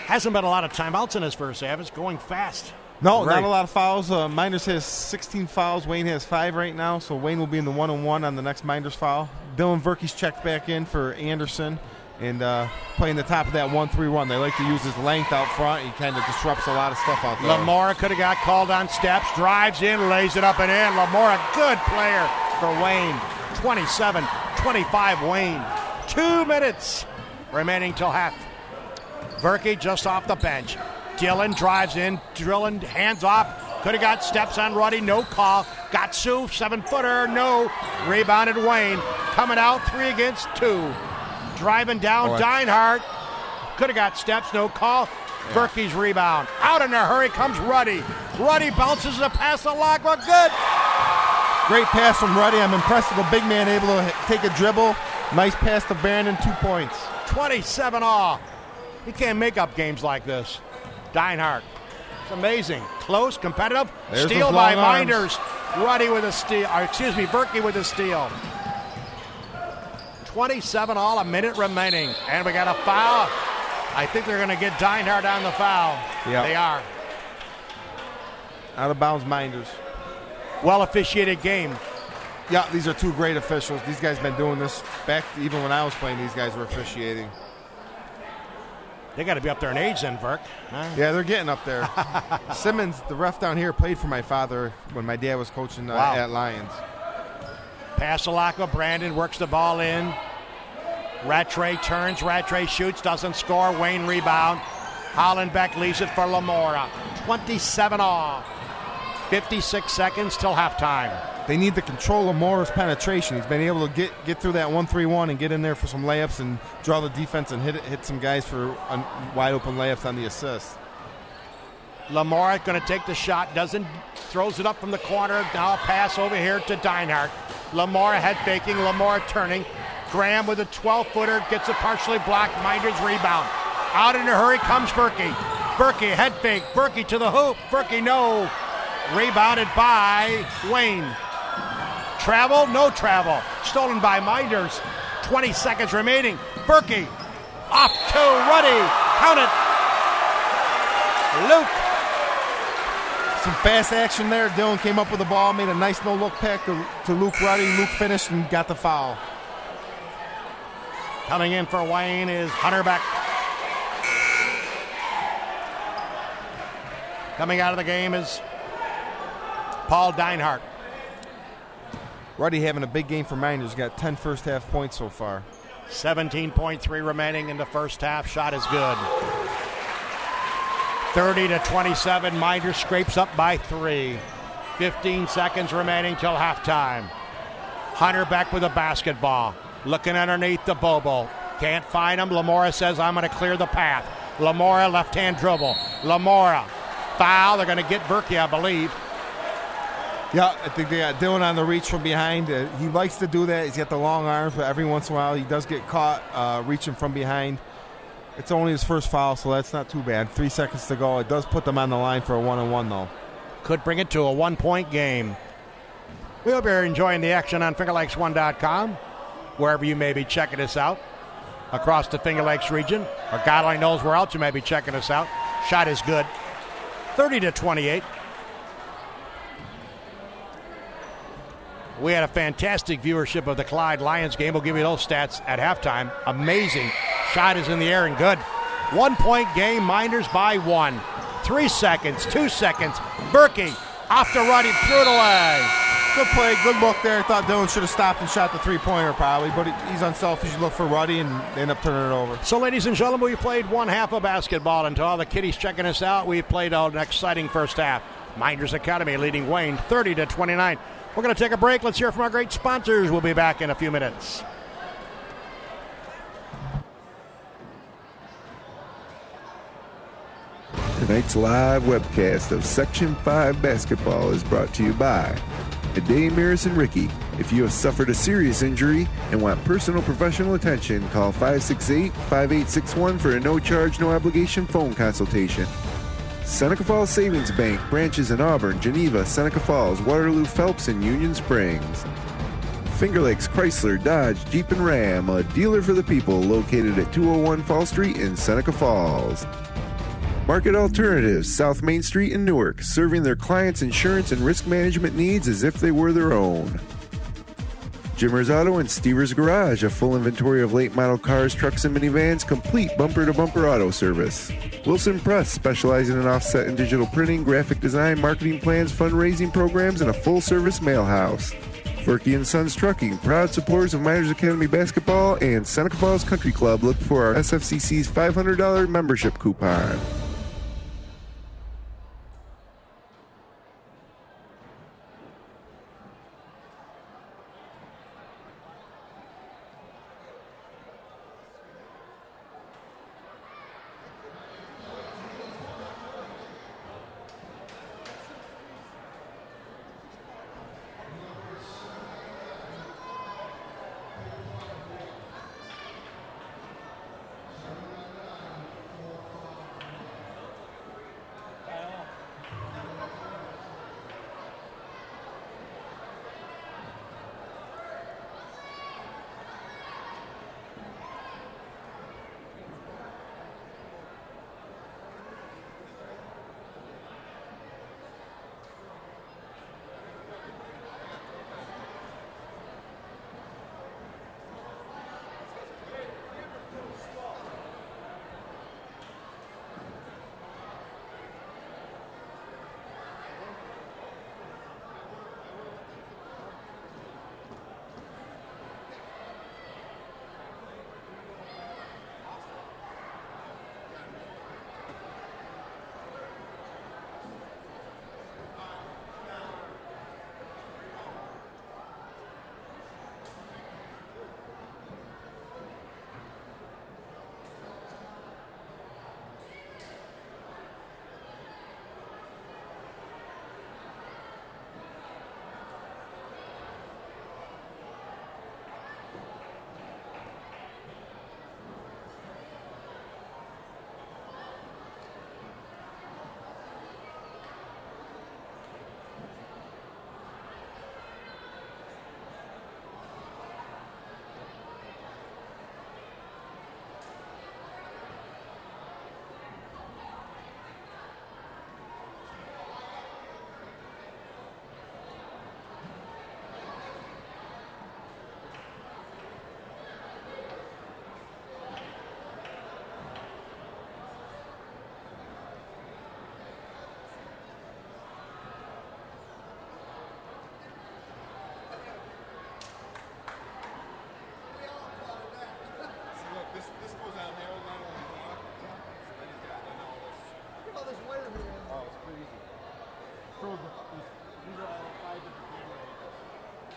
Hasn't been a lot of timeouts in his first half. It's going fast. No, not a lot of fouls. Mynderse has 16 fouls. Wayne has 5 right now, so Wayne will be in the 1-on-1 on the next Mynderse foul. Dylan Verkey's checked back in for Anderson and playing the top of that 1-3-1. They like to use his length out front. He kind of disrupts a lot of stuff out there. Lamora could have got called on steps, drives in, lays it up and in. Lamora, good player for Wayne. 27-25 Wayne. 2 minutes remaining till half. Verkey just off the bench. Dylan drives in, drilling, hands off. Could have got steps on Ruddy, no call. Got Sue, 7-footer, no. Rebounded Wayne. Coming out, 3 against 2. Driving down, Deinhardt. Could have got steps, no call. Verkey's rebound. Out in a hurry comes Ruddy. Ruddy bounces the pass to Lacqua, good. Great pass from Ruddy. I'm impressed with the big man able to take a dribble. Nice pass to Brandon, 2 points. 27-all. You can't make up games like this. Deinhardt. It's amazing. Close, competitive. There's Steal by Mynderse. Ruddy with a steal. Verkey with a steal. 27-all, a minute remaining. And we got a foul. I think they're going to get Deinhardt on the foul. Yep. They are. Out of bounds, Mynderse. Well officiated game. Yeah, these are 2 great officials. These guys been doing this back even when I was playing. These guys were officiating. They got to be up there in age then, Verk. Huh? Yeah, they're getting up there. Simmons, the ref down here, played for my father when my dad was coaching at Lions. Pass to Lacqua. Brandon works the ball in. Rattray turns. Rattray shoots. Doesn't score. Wayne rebound. Hollenbeck leaves it for Lamora. 27-all. 56 seconds till halftime. They need to control Lamora's penetration. He's been able to get through that 1-3-1 and get in there for some layups and draw the defense and hit some guys for wide open layups on the assist. Lamora going to take the shot. Doesn't. Throws it up from the corner. Now a pass over here to Deinhardt. Lamora head faking. Lamora turning. Graham with a 12-footer. Gets it partially blocked. Mynderse rebound. Out in a hurry comes Verkey. Verkey head fake. Verkey to the hoop. Verkey no. Rebounded by Wayne. Travel, no travel. Stolen by Mynderse. 20 seconds remaining. Verkey off to Ruddy. Count it. Luke. Some fast action there. Dylan came up with the ball, made a nice no-look pack to Luke Ruddy. Luke finished and got the foul. Coming in for Wayne is Hunterbeck. Coming out of the game is Paul Deinhardt. Ruddy having a big game for Mynderse. Got 10 first half points so far. 17.3 remaining in the first half. Shot is good. 30-27. Mynderse scrapes up by 3. 15 seconds remaining till halftime. Hunterbeck with a basketball. Looking underneath the Bobo. Can't find him. Lamora says, I'm going to clear the path. Lamora, left-hand dribble. Lamora. Foul. They're going to get Verkey, I believe. Yeah, I think they got Dylan on the reach from behind. He likes to do that. He's got the long arms, but every once in a while he does get caught reaching from behind. It's only his first foul, so that's not too bad. 3 seconds to go. It does put them on the line for a 1-on-1, though. Could bring it to a 1-point game. We hope you're enjoying the action on FingerLakes1.com, wherever you may be checking us out across the Finger Lakes region, or God only knows where else you may be checking us out. Shot is good. 30-28. We had a fantastic viewership of the Clyde Lions game. We'll give you those stats at halftime. Amazing. Shot is in the air and good. 1-point game. Mynderse by 1. 3 seconds. 2 seconds. Verkey off the Ruddy. Threw it away. Good play. Good look there. Thought Dylan should have stopped and shot the three-pointer probably, but he's unselfish. You look for Ruddy and they end up turning it over. So, ladies and gentlemen, we played one half of basketball. And to all the kiddies checking us out, we played an exciting first half. Mynderse Academy leading Wayne 30-29. We're going to take a break. Let's hear from our great sponsors. We'll be back in a few minutes. Tonight's live webcast of Section 5 basketball is brought to you by Ade, Maris, and Ricky. If you have suffered a serious injury and want personal professional attention, call 568-5861 for a no-charge, no-obligation phone consultation. Seneca Falls Savings Bank, branches in Auburn, Geneva, Seneca Falls, Waterloo, Phelps, and Union Springs. Finger Lakes Chrysler, Dodge, Jeep, and Ram, a dealer for the people, located at 201 Fall Street in Seneca Falls. Market Alternatives, South Main Street in Newark, serving their clients' insurance and risk management needs as if they were their own. Jimmer's Auto and Stever's Garage, a full inventory of late model cars, trucks, and minivans, complete bumper-to-bumper auto service. Wilson Press, specializing in offset and digital printing, graphic design, marketing plans, fundraising programs, and a full-service mail house. Furky & Sons Trucking, proud supporters of Mynderse Academy Basketball and Seneca Falls Country Club. Look for our SFCC's $500 membership coupon.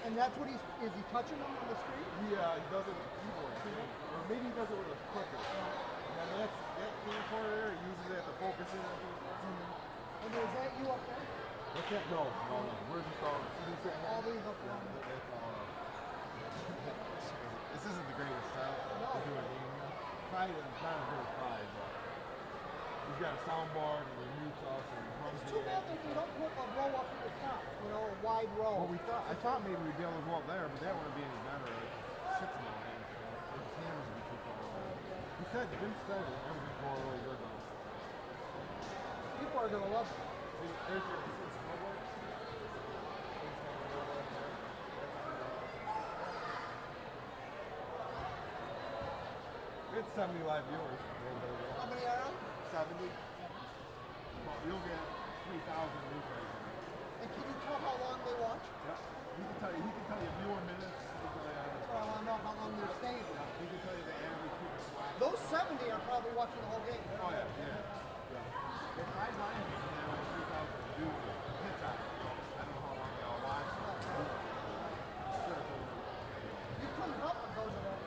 And that's what is he touching them on the street? He does it with a keyboard, or maybe he does it with a clicker. And then that camcorder there, he uses it to focus in. And is that you up there? What's that? No. Where's the song? All these up there. This isn't the greatest sound to do a game here. Pride is not as good as Pride, but he's got a soundboard and he mutes us and runs It's too bad that you don't put a row up at the top, a wide row. Well, I thought maybe we'd be able to go up there, but that wouldn't be any better. It sits in the lane, so the cameras would be too far away. Jim said that everything's going really good though. People are going to love it. There's your scoreboard. It's 70 live viewers. How many are on? 70. Well, you'll get 3,000 replays. And can you tell how long they watch? Yep. He can tell you viewer minutes. Well, I know how long they're staying. He can tell you the average people watch. Those 70 are probably watching the whole game. Oh yeah. If I mind you, there were 3,000 dudes hit time. I don't know how long they all watch. You couldn't help but go to that,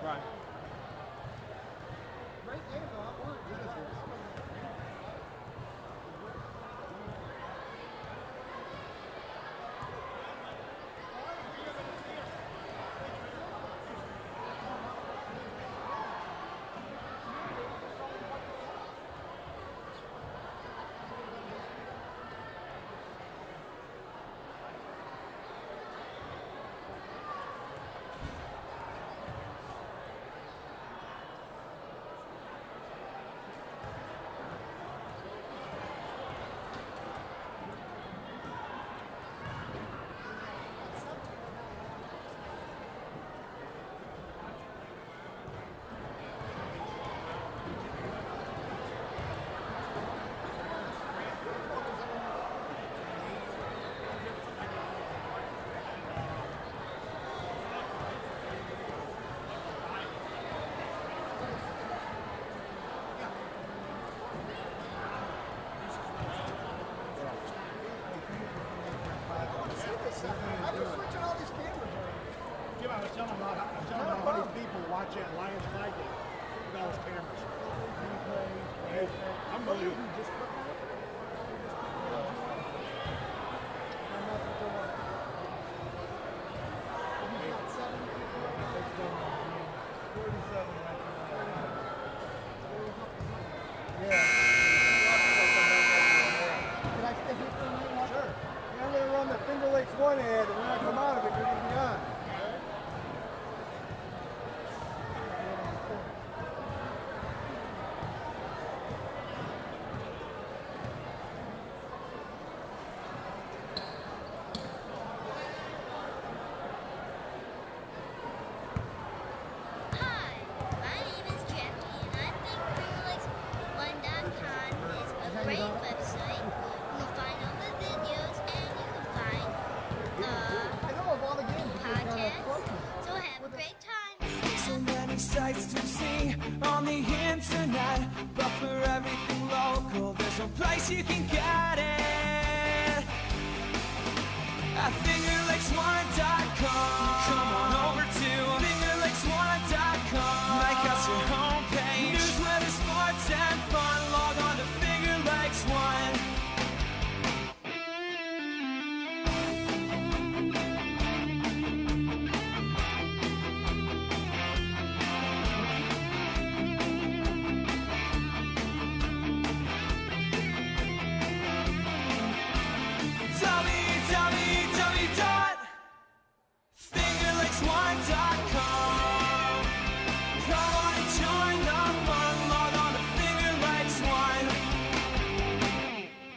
Right. Great game, though. I'm worried. watch that Lions flag game. Look at all those cameras. Unbelievable. Finger Lakes one ad, and when I come out of it, you're going to be on. Hi, my name is Jackie, and I think FingerLakes1.com is a great website. You can find all the videos, and you can find I know of all the games. podcasts. So have a great time. So many sights to see on the internet, but for everything local, there's no place you can get it. At FingerLakes1.com. Come on over to FingerLakes1.com. Make us your homepage. News, weather, sports, and fun. Log on to Finger Lakes One. www.fingerlakes1.com. Come on and join the fun. Log on to Finger Lakes One.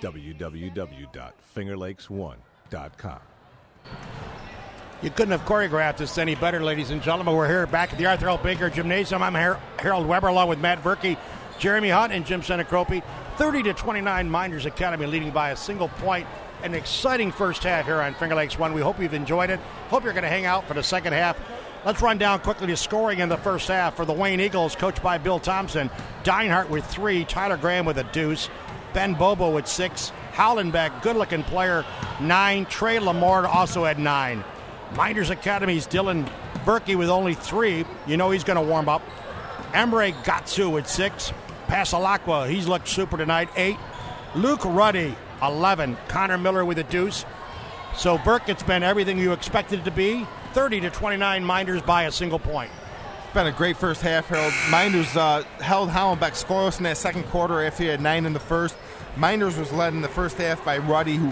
www.fingerlakes1.com. You couldn't have choreographed this any better, ladies and gentlemen. We're here back at the Arthur L. Baker Gymnasium. I'm Harold Weber along with Matt Verke, Jeremy Hunt, and Jim Senecropi. 30-29, Mynderse Academy leading by a single point. An exciting first half here on Finger Lakes One. We hope you've enjoyed it. Hope you're going to hang out for the second half. Let's run down quickly the scoring in the first half for the Wayne Eagles, coached by Bill Thompson. Dinehart with 3, Tyler Graham with a deuce, Ben Bobo with 6, Hollenbeck, good-looking player, 9, Trey Lamore also had 9. Mynderse Academy's Dylan Berkey with only 3. You know he's going to warm up. Emre Gatsu with 6. Pasalacqua, he's looked super tonight, 8. Luke Ruddy, 11. Connor Miller with a deuce. So Burke, it's been everything you expected it to be. 30-29, Minders by a single point. It's been a great first half, Harold. Minders held Hollenbeck scoreless in that second quarter after he had 9 in the first. Minders was led in the first half by Ruddy, who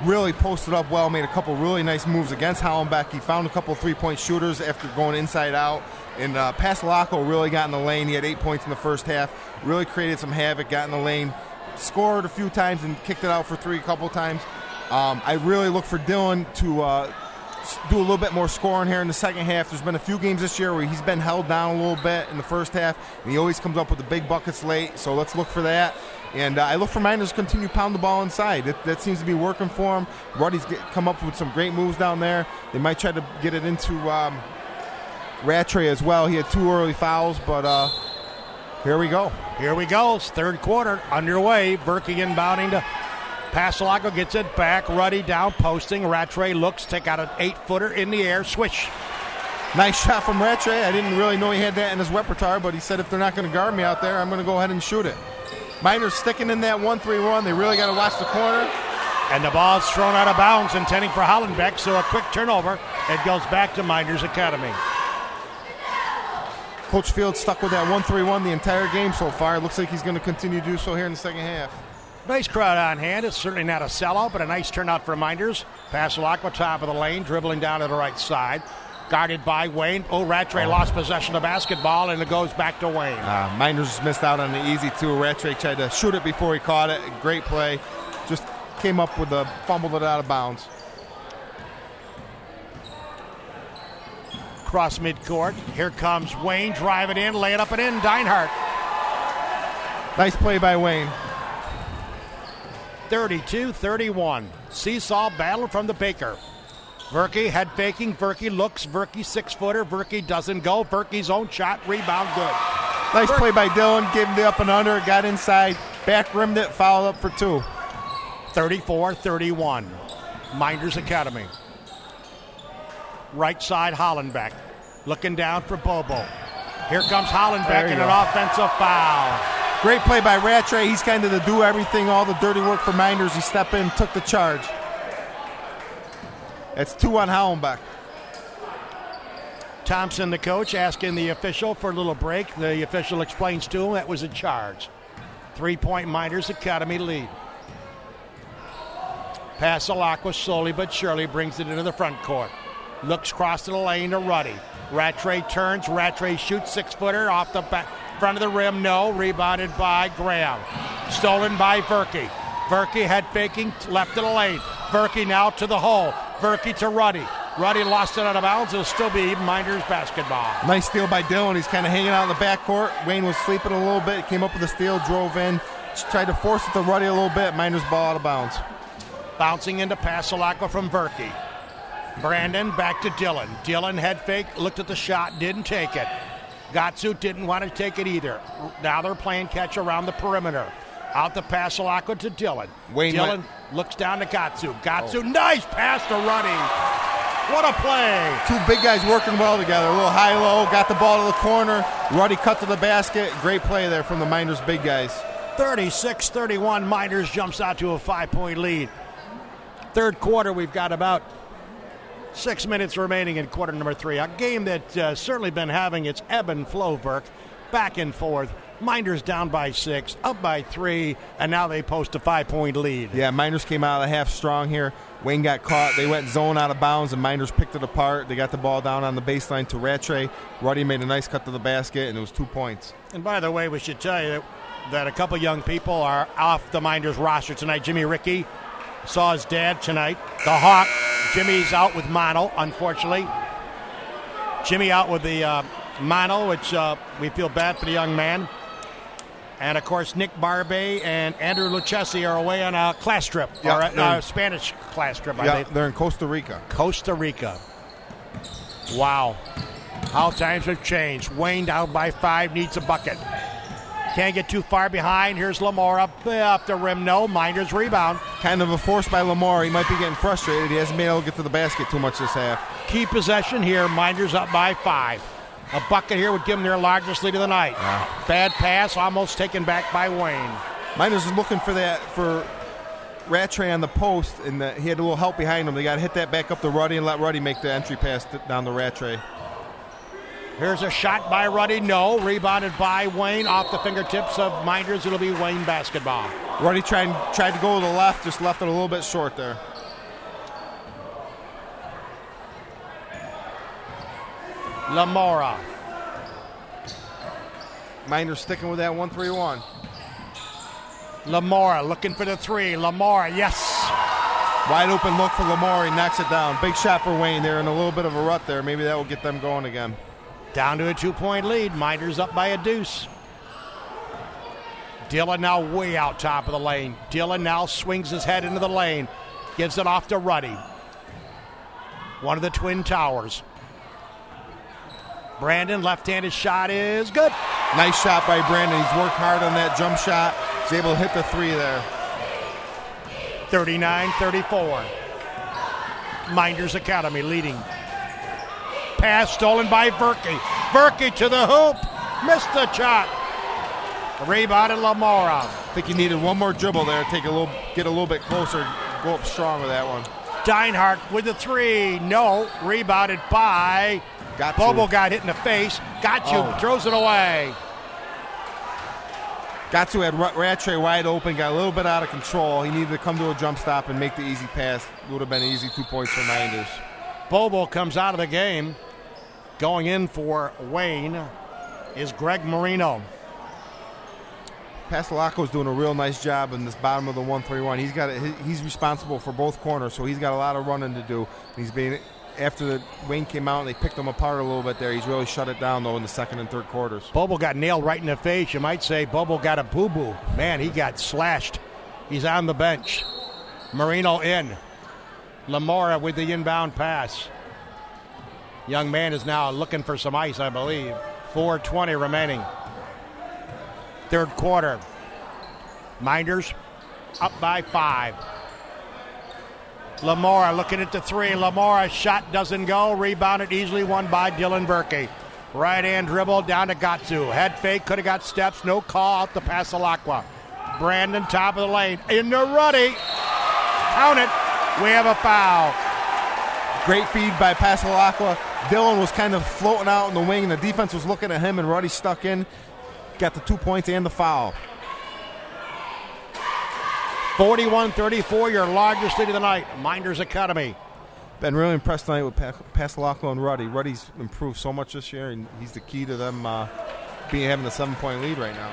really posted up well, made a couple really nice moves against Hollenbeck. He found a couple three-point shooters after going inside out. And Pasalacqua really got in the lane. He had 8 points in the first half. Really created some havoc, got in the lane, scored a few times and kicked it out for 3 a couple times. I really look for Dylan to do a little bit more scoring here in the second half. There's been a few games this year where he's been held down a little bit in the first half, and he always comes up with the big buckets late, so let's look for that. And I look for Minders to continue to pound the ball inside. That seems to be working for him. Ruddy's come up with some great moves down there. They might try to get it into Rattray as well. He had 2 early fouls, but here we go. Here we go. It's third quarter underway. Berkey inbounding to Pasalacqua, gets it back. Ruddy down, posting. Rattray looks, take out an 8-footer in the air. Swish. Nice shot from Rattray. I didn't really know he had that in his repertoire, but he said if they're not going to guard me out there, I'm going to go ahead and shoot it. Minders sticking in that 1-3 run. They really got to watch the corner. And the ball's thrown out of bounds, intending for Hollenbeck, so a quick turnover. It goes back to Minders Academy. Coach Field stuck with that 1-3-1 the entire game so far. It looks like he's going to continue to do so here in the second half. Nice crowd on hand. It's certainly not a sellout, but a nice turnout for Minders. Pasalacqua, top of the lane, dribbling down to the right side. Guarded by Wayne. Rattray lost possession of the basketball, and it goes back to Wayne. Minders missed out on the easy 2. Rattray tried to shoot it before he caught it. Great play. Just came up with a fumbled it out of bounds. Cross midcourt. Here comes Wayne. Drive it in. Lay it up and in. Dinehart. Nice play by Wayne. 32-31. Seesaw battle from the Baker. Verke head faking. Verke looks. Verke 6-footer. Verke doesn't go. Verke's own shot. Rebound good. Nice play by Dylan. Gave him the up and under. Got inside. Back rimmed it. Fouled up for 2. 34-31. Minders Academy. Right side Hollenbeck. Looking down for Bobo. Here comes Hollenbeck There you and an go. offensive foul. Great play by Rattray. He's kind of the do everything, all the dirty work for Minders. He stepped in, took the charge. It's 2 on Hollenbeck. Thompson, the coach, asking the official for a little break. The official explains to him that was a charge. 3-point Mynderse Academy lead. Pasalacqua slowly but surely brings it into the front court. Looks across to the lane to Ruddy. Rattray turns. Rattray shoots 6-footer off the back, front of the rim. No. Rebounded by Graham. Stolen by Verke. Verke head faking left to the lane. Verke now to the hole. Verke to Ruddy. Ruddy lost it out of bounds. It'll still be Mynderse basketball. Nice steal by Dillon. He's kind of hanging out in the backcourt. Wayne was sleeping a little bit. Came up with a steal, drove in. Tried to force it to Ruddy a little bit. Mynderse ball out of bounds. Bouncing into Pasalacqua from Verke. Brandon back to Dillon. Dillon head fake, looked at the shot, didn't take it. Gatsu didn't want to take it either. Now they're playing catch around the perimeter. Out to Pasalacqua to Dillon. Dillon looks down to Gatsu. Gatsu, nice pass to Ruddy. What a play. Two big guys working well together. A little high-low, got the ball to the corner. Ruddy cut to the basket. Great play there from the Mynderse big guys. 36-31, Mynderse jumps out to a 5-point lead. Third quarter, we've got about 6 minutes remaining in quarter number 3. A game that's certainly been having its ebb and flow, Burke, back and forth. Mynderse down by 6, up by 3, and now they post a 5-point lead. Yeah, Mynderse came out of the half strong here. Wayne got caught. They went zone out of bounds, and Mynderse picked it apart. They got the ball down on the baseline to Rattray. Ruddy made a nice cut to the basket, and it was 2 points. And by the way, we should tell you that a couple young people are off the Mynderse roster tonight. Jimmy Rickey saw his dad tonight. The Hawk. Jimmy's out with mono, unfortunately. Jimmy out with the mono, which we feel bad for the young man. And, of course, Nick Barbay and Andrew Lucchesi are away on a class trip, or a Spanish class trip, I think. They're in Costa Rica. Costa Rica. Wow. How times have changed. Wayne down by 5, needs a bucket. Can't get too far behind. Here's Lamar up the rim. No, Mynderse rebound. Kind of a force by Lamar. He might be getting frustrated. He hasn't been able to get to the basket too much this half. Key possession here. Mynderse up by 5. A bucket here would give them their largest lead of the night. Wow. Bad pass, almost taken back by Wayne. Mynderse is looking for Rattray on the post, and he had a little help behind him. They got to hit that back up to Ruddy and let Ruddy make the entry pass down to Rattray. Here's a shot by Ruddy. No. Rebounded by Wayne off the fingertips of Mynderse. It'll be Wayne basketball. Ruddy tried to go to the left, just left it a little bit short there. Lamora. Mynderse sticking with that 1-3-1. Lamora looking for the 3. Lamora, yes. Wide open look for Lamar. He knocks it down. Big shot for Wayne. They're in a little bit of a rut there. Maybe that will get them going again. Down to a 2-point lead. Mynderse up by a deuce. Dillon now way out top of the lane. Dillon now swings his head into the lane. Gives it off to Ruddy. One of the Twin Towers. Brandon, left-handed shot is good. Nice shot by Brandon. He's worked hard on that jump shot. He's able to hit the 3 there. 39-34. Mynderse Academy leading. Pass stolen by Verke. Verke to the hoop. Missed the shot. Rebounded Lamora. I think he needed one more dribble there. Get a little bit closer. Go up strong with that one. Deinhardt with the 3. No. Rebounded by Bobo. Got hit in the face. Throws it away. Gatsu had Rattray wide open, got a little bit out of control. He needed to come to a jump stop and make the easy pass. It would have been an easy 2 points for Mynderse. Bobo comes out of the game. Going in for Wayne is Greg Marino. Pasalacqua is doing a real nice job in this bottom of the 1-3-1. He's responsible for both corners, so he's got a lot of running to do. After Wayne came out and they picked him apart a little bit there, he's really shut it down, though, in the second and third quarters. Bobo got nailed right in the face. You might say Bobo got a boo-boo. Man, he got slashed. He's on the bench. Marino in. Lamora with the inbound pass. Young man is now looking for some ice, I believe. 4:20 remaining. Third quarter. Mynderse up by 5. Lamora looking at the 3. Lamora shot doesn't go. Rebounded easily, won by Dylan Verke. Right hand dribble down to Gatsu. Head fake, could have got steps. No call out to Pasalacqua. Brandon, top of the lane. Into Ruddy. Count it. We have a foul. Great feed by Pasalacqua. Dylan was kind of floating out in the wing, and the defense was looking at him, and Ruddy stuck in. Got the 2 points and the foul. 41-34, your largest lead of the night. Mynderse Academy. Been really impressed tonight with Pasalacqua and Ruddy. Ruddy's improved so much this year, and he's the key to them having a 7-point lead right now.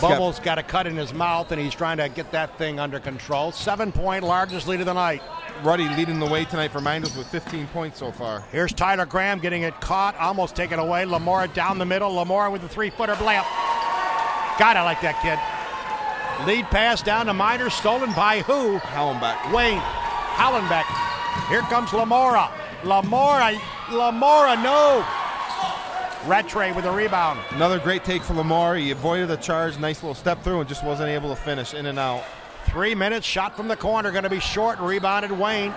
Bubbles got a cut in his mouth, and he's trying to get that thing under control. 7-point largest lead of the night. Ruddy leading the way tonight for Mynderse with 15 points so far. Here's Tyler Graham getting it caught, almost taken away. Lamora down the middle. Lamora with the 3-footer layup. God, I like that kid. Lead pass down to Mynderse, stolen by who? Hallenbeck. Wayne Hallenbeck. Here comes Lamora. Lamora, no. Rattray with a rebound. Another great take for Lamar. He avoided the charge, nice little step through, and just wasn't able to finish. In and out. 3 minutes, shot from the corner, going to be short. Rebounded Wayne.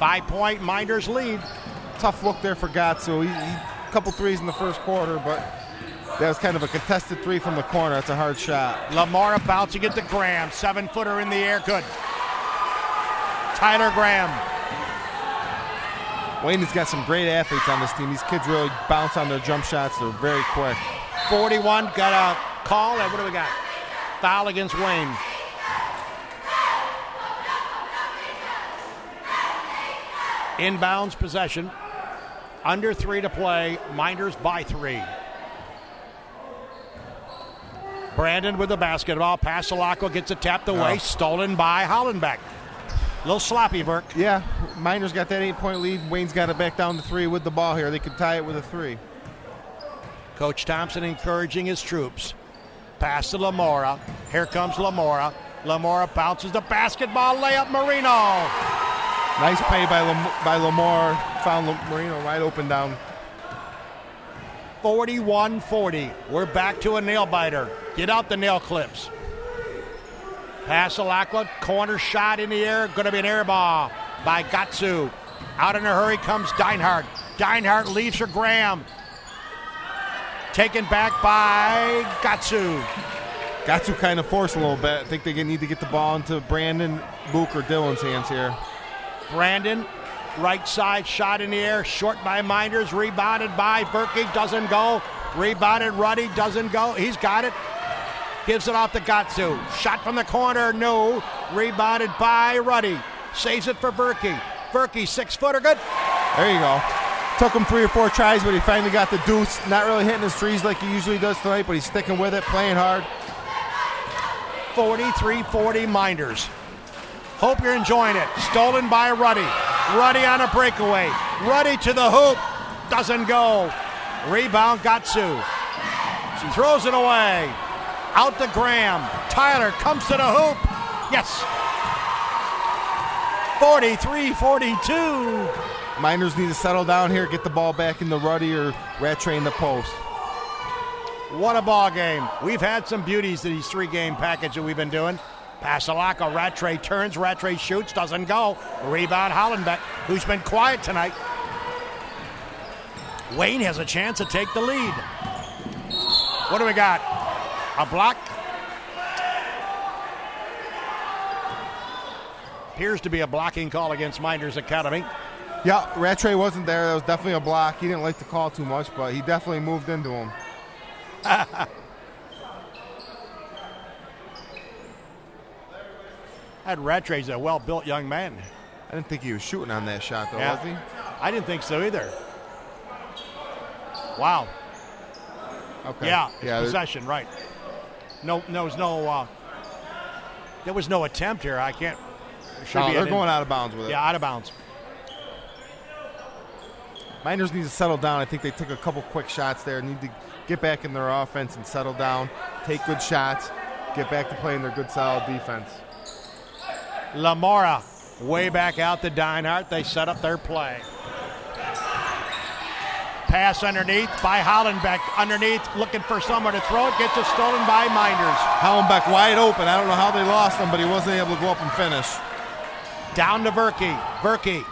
5-point Mynderse lead. Tough look there for Gatsu. He a couple threes in the first quarter, but that was kind of a contested three from the corner. That's a hard shot. Lamora bouncing it to Graham. 7-footer in the air, good. Tyler Graham. Wayne has got some great athletes on this team. These kids really bounce on their jump shots. They're very quick. 41, got a call. And what do we got? Foul against Wayne. Inbounds possession. Under 3 to play. Mynderse by 3. Brandon with the basketball. Pasalacqua gets it tapped away. Stolen by Hallenbeck. A little sloppy, Verk. Yeah, Mynderse got that 8-point lead. Wayne's got it back down to 3 with the ball here. They could tie it with a 3. Coach Thompson encouraging his troops. Pass to Lamora. Here comes Lamora. Lamora bounces the basketball. Layup, Marino. Nice play by Lamar. Found Marino wide open down. 41-40. We're back to a nail-biter. Get out the nail clips. Pasalacqua, corner shot in the air. Going to be an air ball by Gatsu. Out in a hurry comes Deinhardt. Deinhardt leaves for Graham. Taken back by Gatsu. Gatsu kind of forced a little bit. I think they need to get the ball into Brandon, Book, or Dylan's hands here. Brandon, right side shot in the air. Short by Mynderse. Rebounded by Berkey. Doesn't go. Rebounded Ruddy. Doesn't go. He's got it. Gives it off to Gatsu. Shot from the corner, no. Rebounded by Ruddy. Saves it for Berkey. Berkey, 6-footer, good. There you go. Took him 3 or 4 tries, but he finally got the deuce. Not really hitting his threes like he usually does tonight, but he's sticking with it, playing hard. 43-40 Mynderse. Hope you're enjoying it. Stolen by Ruddy. Ruddy on a breakaway. Ruddy to the hoop. Doesn't go. Rebound, Gatsu. She throws it away. Out to Graham. Tyler comes to the hoop. Yes. 43-42. Mynderse need to settle down here, get the ball back in the Ruddy or Rattray in the post. What a ball game. We've had some beauties to these 3-game package that we've been doing. Pasalacqua, Rattray turns, Rattray shoots, doesn't go. Rebound, Hallenbeck, who's been quiet tonight. Wayne has a chance to take the lead. What do we got? A block. Appears to be a blocking call against Mynderse Academy. Yeah, Rattray wasn't there. That was definitely a block. He didn't like the call too much, but he definitely moved into him. That Rattray's a well-built young man. I didn't think he was shooting on that shot, though, was he? I didn't think so either. Wow. Okay. Yeah, possession, right. There was no attempt here. I can't. They're going out of bounds with it. Yeah, out of bounds. Mynderse needs to settle down. I think they took a couple quick shots there. Need to get back in their offense and settle down, take good shots, get back to playing their good, solid defense. Lamora way back out to Deinhardt. They set up their play. Pass underneath by Hallenbeck. Underneath, looking for somewhere to throw it. Gets it stolen by Mynderse. Hallenbeck wide open. I don't know how they lost him, but he wasn't able to go up and finish. Down to Berkey. Berkey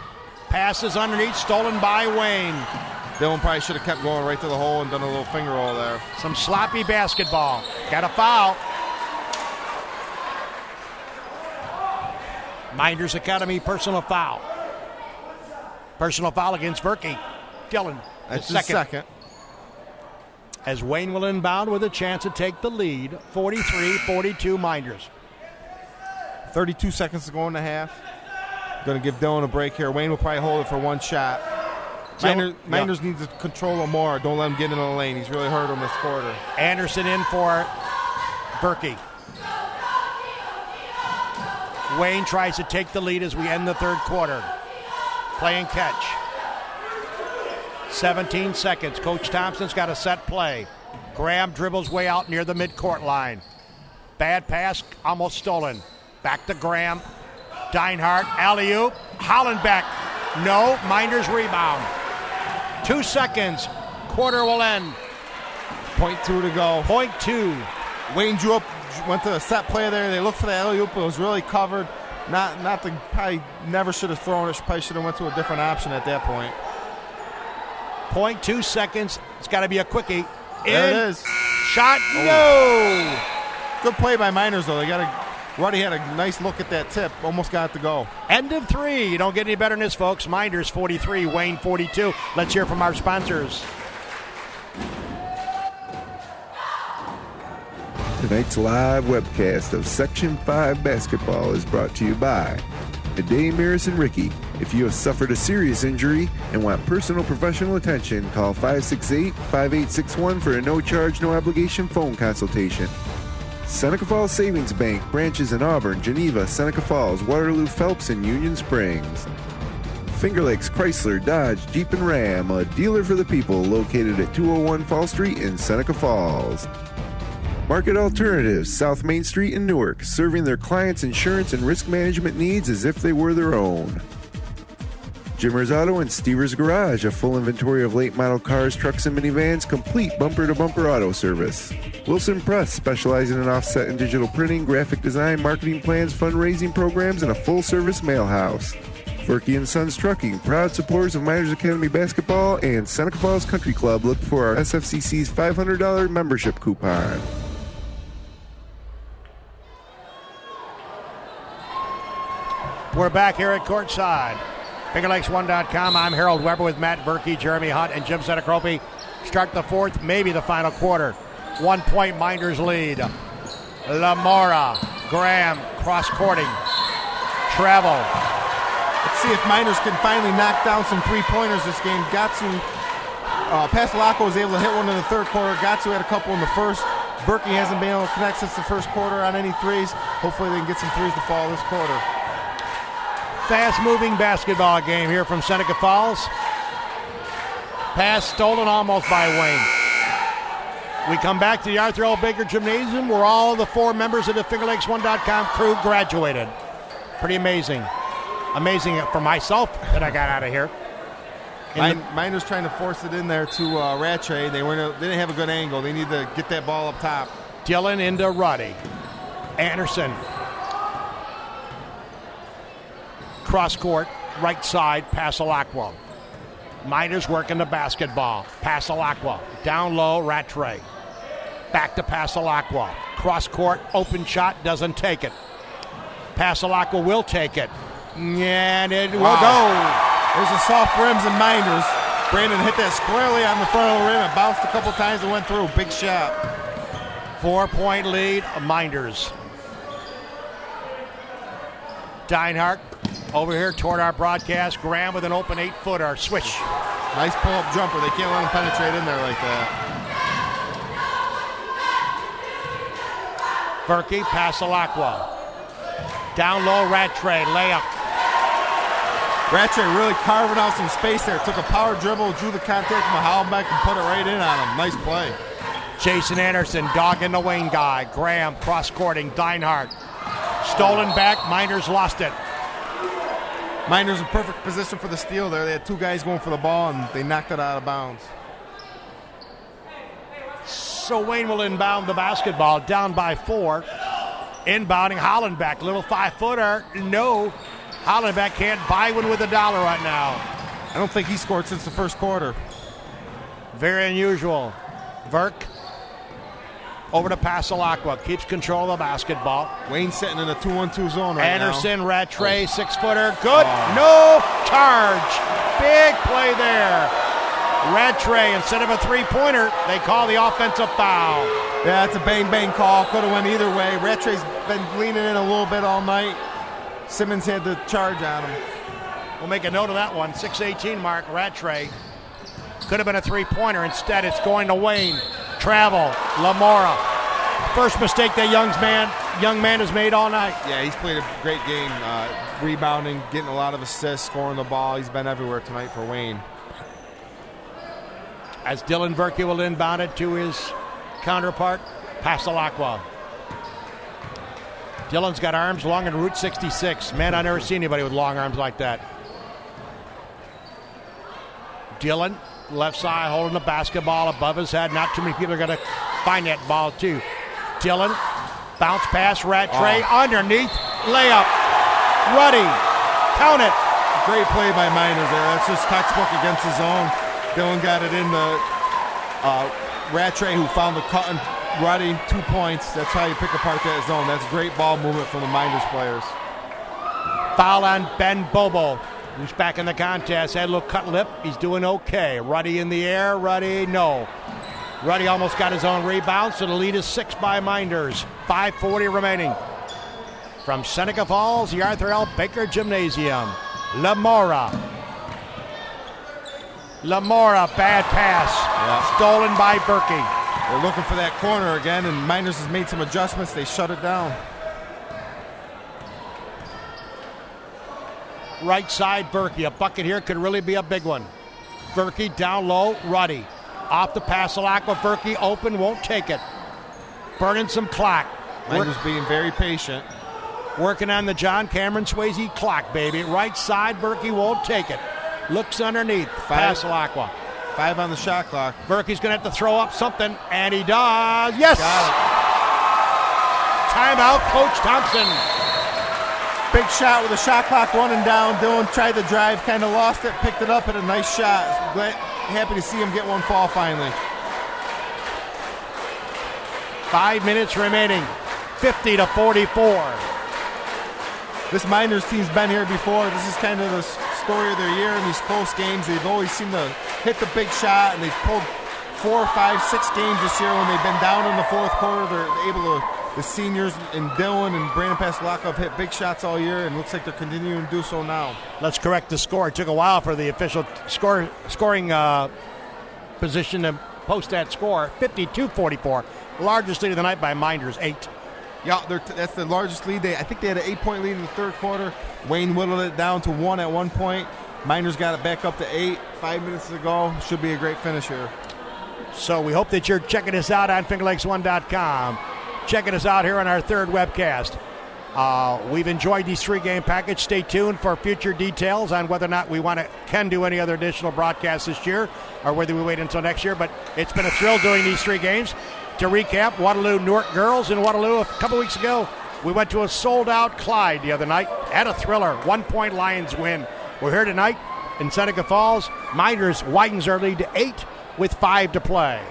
passes underneath, stolen by Wayne. Dillon probably should have kept going right to the hole and done a little finger roll there. Some sloppy basketball. Got a foul. Mynderse Academy personal foul. Personal foul against Verke. Dillon, That's the his second. As Wayne will inbound with a chance to take the lead. 43-42 Mynderse. 32 seconds to go in the half. Going to give Dillon a break here. Wayne will probably hold it for one shot. Mynderse needs to control him more. Don't let him get into the lane. He's really hurt him this quarter. Anderson in for Verke. Wayne tries to take the lead as we end the third quarter. Play and catch. 17 seconds. Coach Thompson's got a set play. Graham dribbles way out near the midcourt line. Bad pass, almost stolen. Back to Graham. Deinhardt, alley-oop. Hollenbeck. No, Mynderse rebound. 2 seconds. Quarter will end. 0.2 to go. 0.2. Wayne drew up, went to a set play there. They looked for the alley-oop, but it was really covered. Not the, probably never should have thrown it. Probably should have went to a different option at that point. 0.2 seconds. It's got to be a quickie. There it is. Shot, no. Good play by Mynderse, though. Ruddy had a nice look at that tip. Almost got it to go. End of 3. You don't get any better than this, folks. Mynderse 43, Wayne 42. Let's hear from our sponsors. Tonight's live webcast of Section 5 basketball is brought to you by Midday, Maris, and Ricky. If you have suffered a serious injury and want personal professional attention, call 568-5861 for a no-charge, no-obligation phone consultation. Seneca Falls Savings Bank, branches in Auburn, Geneva, Seneca Falls, Waterloo, Phelps, and Union Springs. Finger Lakes Chrysler, Dodge, Jeep, and Ram, a dealer for the people, located at 201 Fall Street in Seneca Falls. Market Alternatives, South Main Street in Newark, serving their clients' insurance and risk management needs as if they were their own. Jimmer's Auto and Stever's Garage, a full inventory of late model cars, trucks, and minivans, complete bumper-to-bumper auto service. Wilson Press, specializing in offset and digital printing, graphic design, marketing plans, fundraising programs, and a full-service mail house. Verke & Sons Trucking, proud supporters of Mynderse Academy Basketball and Seneca Falls Country Club. Look for our SFCC's $500 membership coupon. We're back here at courtside. FingerLakes1.com. I'm Harold Weber with Matt Verke, Jeremy Hunt, and Jim Senecropi. Start the fourth, maybe the final quarter. 1 point Mynderse lead. Lamora, Graham, cross-courting. Travel. Let's see if Mynderse can finally knock down some three-pointers this game. Pasalaco was able to hit one in the third quarter. Gatsu had a couple in the first. Verke hasn't been able to connect since the first quarter on any threes. Hopefully they can get some threes to fall this quarter. Fast-moving basketball game here from Seneca Falls. Pass stolen almost by Wayne. We come back to the Arthur L. Baker Gymnasium where all the 4 members of the FingerLakes1.com crew graduated. Pretty amazing. Amazing for myself that I got out of here. Mynderse trying to force it in there to Rattray. They didn't have a good angle. They need to get that ball up top. Dillon into Ruddy. Anderson. Cross court, right side, Passalacqua. Mynderse working the basketball. Passalacqua. Down low, Rattray. Back to Passalacqua. Cross court, open shot, doesn't take it. Passalacqua will take it. And it will go. There's a soft rims in Mynderse. Brandon hit that squarely on the front of the rim. It bounced a couple times and went through. Big shot. 4-point lead, Mynderse. Deinhardt over here toward our broadcast. Graham with an open 8-footer. Swish. Nice pull-up jumper. They can't let him penetrate in there like that. Verke, Passalacqua. Down low, Rattray. Layup. Rattray really carving out some space there. Took a power dribble, drew the contact from Hallenbeck and put it right in on him. Nice play. Jason Anderson dogging the wing guy. Graham cross-courting. Deinhardt. Stolen back. Mynderse lost it. Mynderse in perfect position for the steal there. They had 2 guys going for the ball, and they knocked it out of bounds. So Wayne will inbound the basketball. Down by 4. Inbounding Hollenbeck. Little 5-footer. No. Hollenbeck can't buy one with $1 right now. I don't think he scored since the first quarter. Very unusual. Verk over to Pasalacqua. Keeps control of the basketball. Wayne sitting in a 2-1-2 zone right Anderson, Rattray, 6-footer. Good. No charge. Big play there. Rattray, instead of a three-pointer, they call the offensive foul. Yeah, it's a bang-bang call. Could have went either way. Rattray's been leaning in a little bit all night. Simmons had the charge on him. We'll make a note of that one. 6:18 mark. Rattray could have been a three-pointer. Instead, it's going to Wayne. Travel. Lamora. First mistake that young man has made all night. Yeah, he's played a great game. Rebounding, getting a lot of assists, scoring the ball. He's been everywhere tonight for Wayne. As Dylan Verke will inbound it to his counterpart, Pasalacqua. Dylan's got arms long in Route 66. Man, I've never seen anybody with long arms like that. Dylan, left side, holding the basketball above his head. Not too many people are going to find that ball, too. Dylan, bounce pass, Rattray, underneath, layup. Ruddy, count it. Great play by Mynderse there. That's just textbook against his own. Dylan got it in the Rattray, who found the cut and Ruddy, 2 points. That's how you pick apart that zone. That's great ball movement from the Mynderse players. Foul on Ben Bobo, who's back in the contest. Had a little cut lip. He's doing okay. Ruddy in the air. Ruddy, no. Ruddy almost got his own rebound, so the lead is 6 by Mynderse. 5:40 remaining. From Seneca Falls, the Arthur L. Baker Gymnasium. Lamora, bad pass. Yeah. Stolen by Berkey. They're looking for that corner again, and Mynderse has made some adjustments. They shut it down. Right side, Berkey. A bucket here could really be a big one. Berkey down low, Ruddy. Off the Pasalacqua, Berkey open, won't take it. Burning some clock. Mynderse being very patient. Working on the John Cameron Swayze clock, baby. Right side, Berkey won't take it. Looks underneath, Pasalacqua. 5 on the shot clock. Berkey's going to have to throw up something, and he does. Yes! Timeout, Coach Thompson. Big shot with the shot clock running down. Dylan tried the drive, kind of lost it, picked it up at a nice shot. Happy to see him get one fall finally. 5 minutes remaining, 50-44. This Mynderse team's been here before. This is kind of the story of their year in these close games. They've always seemed to hit the big shot, and they've pulled 4, 5, 6 games this year when they've been down in the fourth quarter. They're able to, the seniors and Dylan and Brandon Pasalacqua have hit big shots all year, and looks like they're continuing to do so now. Let's correct the score. It took a while for the official scoring position to post that score. 52-44. Largest lead of the night by Mynderse, 8. Yeah, that's the largest lead. I think they had an 8-point lead in the third quarter. Wayne whittled it down to 1 at one point. Mynderse got it back up to 8 5 minutes to go. Should be a great finish here. So we hope that you're checking us out on FingerLakes1.com. Checking us out here on our third webcast. We've enjoyed these 3-game package. Stay tuned for future details on whether or not we can do any other additional broadcasts this year or whether we wait until next year. But it's been a thrill doing these 3 games. To recap, Waterloo Newark girls in Waterloo a couple weeks ago. We went to a sold-out Clyde the other night. Had a thriller. 1-point Lions win. We're here tonight in Seneca Falls. Mynderse widens our lead to 8 with 5 to play.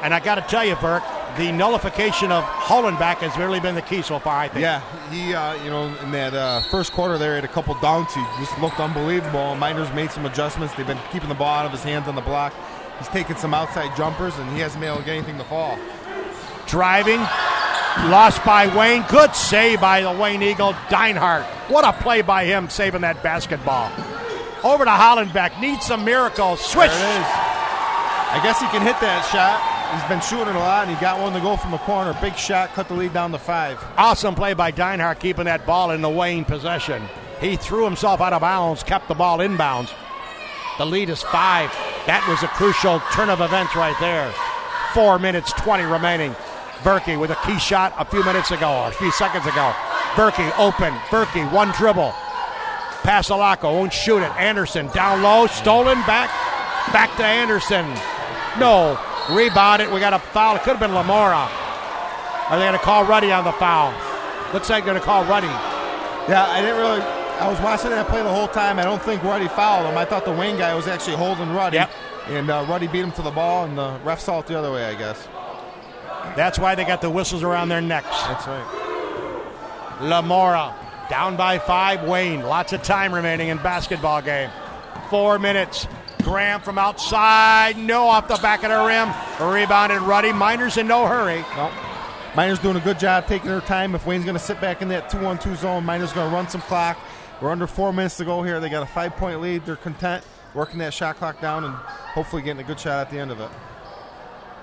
And I got to tell you, Burke, the nullification of Hollenbach has really been the key so far, I think. Yeah, he, in that first quarter there, he had a couple dunks. He just looked unbelievable. Mynderse made some adjustments. They've been keeping the ball out of his hands on the block. He's taken some outside jumpers, and he hasn't been able to get anything to fall. Driving, lost by Wayne. Good save by the Wayne Eagle, Deinhardt. What a play by him saving that basketball. Over to Hollenbach. Needs some miracles. Swish. There it is. I guess he can hit that shot. He's been shooting it a lot, and he got one to go from the corner. Big shot, cut the lead down to 5. Awesome play by Deinhardt, keeping that ball in the Wayne possession. He threw himself out of bounds, kept the ball inbounds. The lead is 5. That was a crucial turn of events right there. 4 minutes, 20 remaining. Berkey with a key shot a few minutes ago, or a few seconds ago. Berkey open. Berkey, one dribble. Pasalacqua won't shoot it. Anderson down low, stolen back to Anderson. No, rebound it. We got a foul. It could have been Lamora. Are they going to call Ruddy on the foul? Looks like they're going to call Ruddy. Yeah, I didn't really I was watching that play the whole time. I don't think Ruddy fouled him. I thought the Wayne guy was actually holding Ruddy. Yep. And Ruddy beat him to the ball, and the ref saw it the other way, I guess. That's why they got the whistles around their necks. That's right. Lamora down by 5. Wayne, lots of time remaining in basketball game. 4 minutes. Graham from outside. No, off the back of the rim. Rebounded Ruddy. Mynderse in no hurry. Nope. Mynderse doing a good job taking her time. If Wayne's going to sit back in that 2-1-2 zone, Mynderse going to run some clock. We're under 4 minutes to go here. They got a 5-point lead. They're content working that shot clock down and hopefully getting a good shot at the end of it.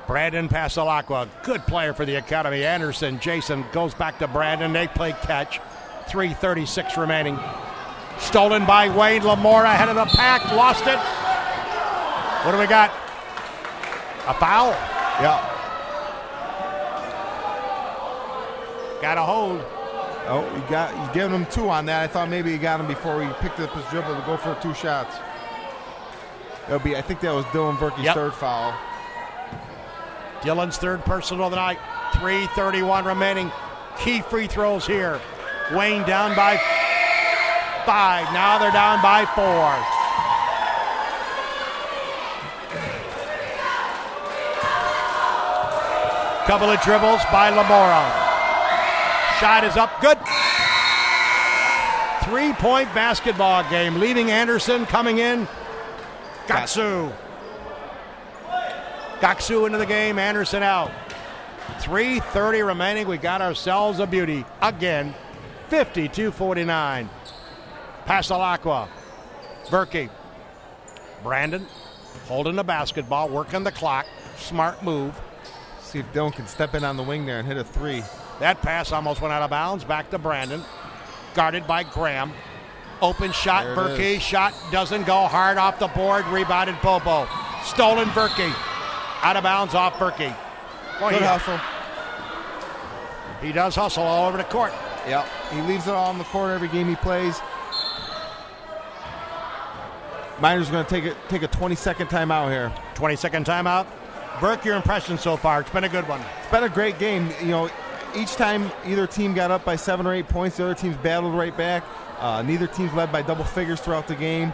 Brandon Pasalacqua, good player for the Academy. Anderson, Jason goes back to Brandon. They play catch. 3:36 remaining. Stolen by Wayne. Lamora ahead of the pack. Lost it. What do we got? A foul? Yeah. Got a hold. Oh, you giving him 2 on that. I thought maybe he got him before he picked up his dribble to go for 2 shots. I think that was Dylan Berkey's third foul. Dylan's third personal of the night. 3:31 remaining. Key free throws here. Wayne down by 5. Now they're down by 4. Couple of dribbles by Lamora. Shot is up. Good. 3-point basketball game. Leaving Anderson, coming in. Gaksu into the game. Anderson out. 3:30 remaining. We got ourselves a beauty. Again, 52-49. Pasalacqua. Berkey. Brandon holding the basketball, working the clock. Smart move. See if Dylan can step in on the wing there and hit a 3. That pass almost went out of bounds. Back to Brandon. Guarded by Graham. Open shot. Berkey. Shot doesn't go. Hard off the board. Rebounded Bobo. Stolen Berkey. Out of bounds off Berkey. Good hustle. He does hustle all over the court. Yep. He leaves it all on the court every game he plays. Mynderse going to take a 20-second timeout here. 20-second timeout. Burke, your impression so far? It's been a good one. It's been a great game. You know, each time either team got up by 7 or 8 points, the other team's battled right back. Neither team's led by double figures throughout the game.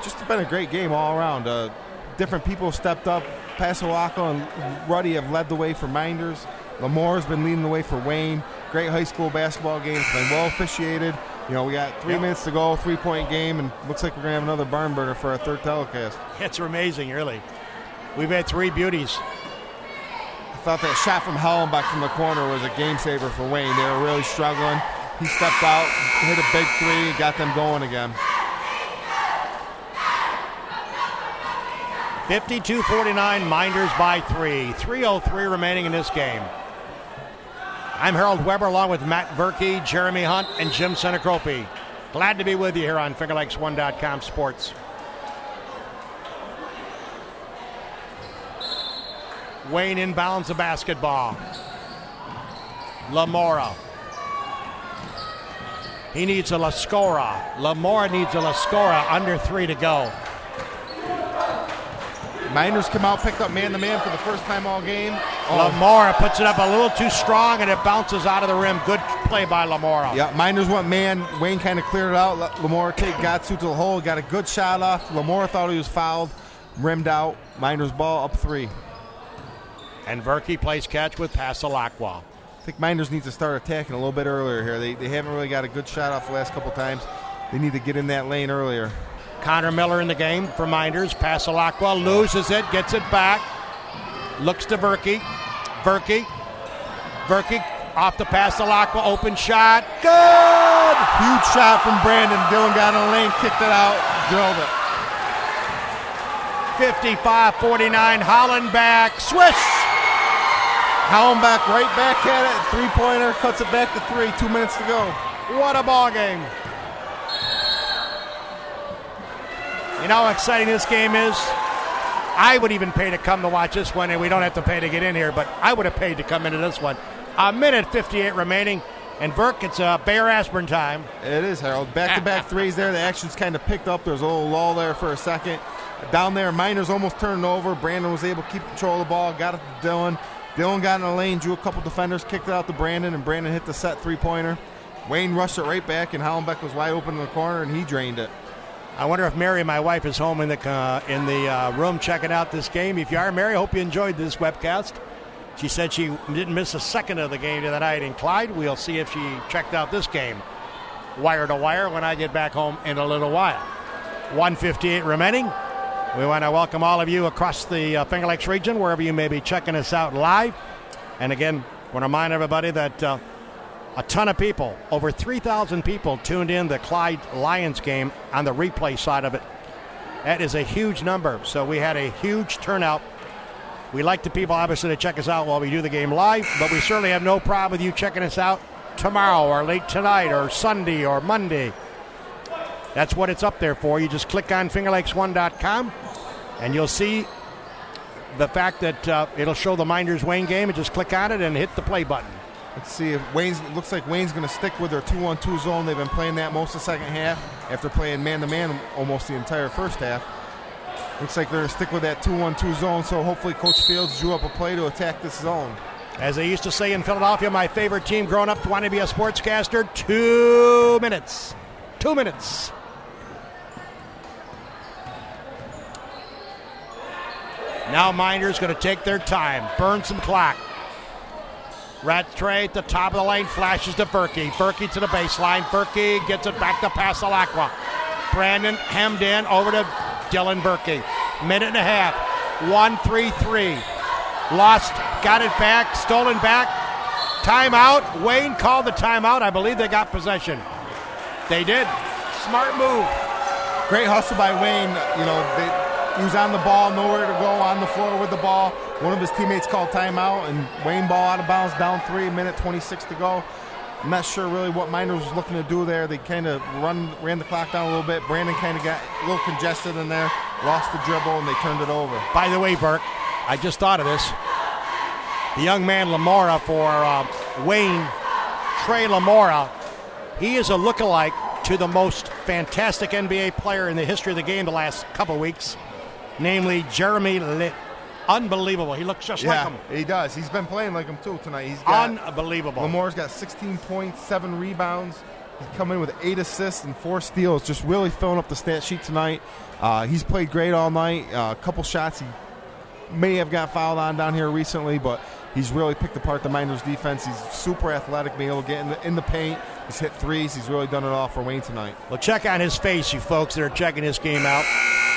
Just been a great game all around. Different people have stepped up. Pasalacqua and Ruddy have led the way for Mynderse. Lamore's been leading the way for Wayne. Great high school basketball game. It's been well officiated. You know, we got 3 minutes to go, 3-point game, and looks like we're going to have another barn burner for our third telecast. It's amazing, really. We've had 3 beauties. I thought that shot from Hellenbach from the corner was a game saver for Wayne. They were really struggling. He stepped out, hit a big 3, got them going again. 52-49, Mynderse by 3. 3:03 remaining in this game. I'm Harold Weber along with Matt Berkey, Jeremy Hunt, and Jim Senecropi. Glad to be with you here on FingerLakes1.com Sports. Wayne inbounds the basketball. Lamora. He needs a Lascora. Lamora needs a Lascora. Under 3 to go. Mynderse come out, picked up man-to-man for the first time all game. Lamora puts it up a little too strong, and it bounces out of the rim. Good play by Lamora. Yeah, Mynderse went man. Wayne kind of cleared it out. Lamora got to the hole, got a good shot off. Lamora thought he was fouled, rimmed out. Mynderse ball up 3. And Berkey plays catch with Pasalacqua. I think Mynderse needs to start attacking a little bit earlier here. They haven't really got a good shot off the last couple times. They need to get in that lane earlier. Connor Miller in the game for Mynderse. Pasalacqua loses it, gets it back. Looks to Berkey. Berkey off the Pasalacqua, open shot. Good! Huge shot from Brandon. Dylan got in the lane, kicked it out, drilled it. 55-49, Holland back. Swish! Hellenbach right back at it. 3-pointer, cuts it back to 3. 2 minutes to go. What a ball game. You know how exciting this game is? I would even pay to come to watch this one, and we don't have to pay to get in here, but I would have paid to come into this one. 1:58 remaining, and Burke, it's Bayer Aspirin time. It is, Harold. Back-to-back threes there. The action's kind of picked up. There's a little lull there for a second. Down there, Mynderse almost turned over. Brandon was able to keep control of the ball, got it to Dylan. Dylan got in the lane, drew a couple defenders, kicked it out to Brandon, and Brandon hit the set 3-pointer. Wayne rushed it right back, and Hollenbeck was wide open in the corner, and he drained it. I wonder if Mary, my wife, is home in the room checking out this game. If you are, Mary, hope you enjoyed this webcast. She said she didn't miss a second of the game tonight in Clyde. We'll see if she checked out this game wire to wire when I get back home in a little while. 1:58 remaining. We want to welcome all of you across the Finger Lakes region, wherever you may be checking us out live. And again, I want to remind everybody that a ton of people, over 3,000 people, tuned in the Clyde Lions game on the replay side of it. That is a huge number. So we had a huge turnout. We like the people, obviously, to check us out while we do the game live, but we certainly have no problem with you checking us out tomorrow or late tonight or Sunday or Monday. That's what it's up there for. You just click on fingerlakes1.com and you'll see the fact that it'll show the Minders Wayne game, and just click on it and hit the play button. Let's see if it looks like Wayne's going to stick with their 2-1-2 zone. They've been playing that most of the second half after playing man-to-man almost the entire first half. Looks like they're going to stick with that 2-1-2 zone, so hopefully Coach Fields drew up a play to attack this zone. As they used to say in Philadelphia, my favorite team growing up wanting to be a sportscaster, 2 minutes. 2 minutes. Now Minders going to take their time, burn some clock. Rattray at the top of the lane, flashes to Berkey. Berkey to the baseline. Berkey gets it back to Pasalacqua. Brandon hemmed in over to Dylan Berkey. Minute and a half. 1-3-3. Lost, got it back, stolen back. Timeout. Wayne called the timeout. I believe they got possession. They did. Smart move. Great hustle by Wayne. He was on the ball, nowhere to go, on the floor with the ball. One of his teammates called timeout, and Wayne ball out of bounds, down 3, minute 26 to go. I'm not sure really what Minders was looking to do there. They kind of ran the clock down a little bit. Brandon kind of got a little congested in there, lost the dribble, and they turned it over. By the way, Burke, I just thought of this. The young man Lamora for Wayne, Trey Lamora, he is a lookalike to the most fantastic NBA player in the history of the game the last couple weeks, namely Jeremy Litt. Unbelievable. He looks just like him. He does. He's been playing like him, too, tonight. Unbelievable. Lamore's got 16 points, 7 rebounds. He's coming in with 8 assists and 4 steals, just really filling up the stat sheet tonight. He's played great all night. A couple shots he may have got fouled on down here recently, but he's really picked apart the Minders defense. He's super athletic, being able to get in the paint. He's hit threes. He's really done it all for Wayne tonight. Well, check on his face, you folks that are checking his game out.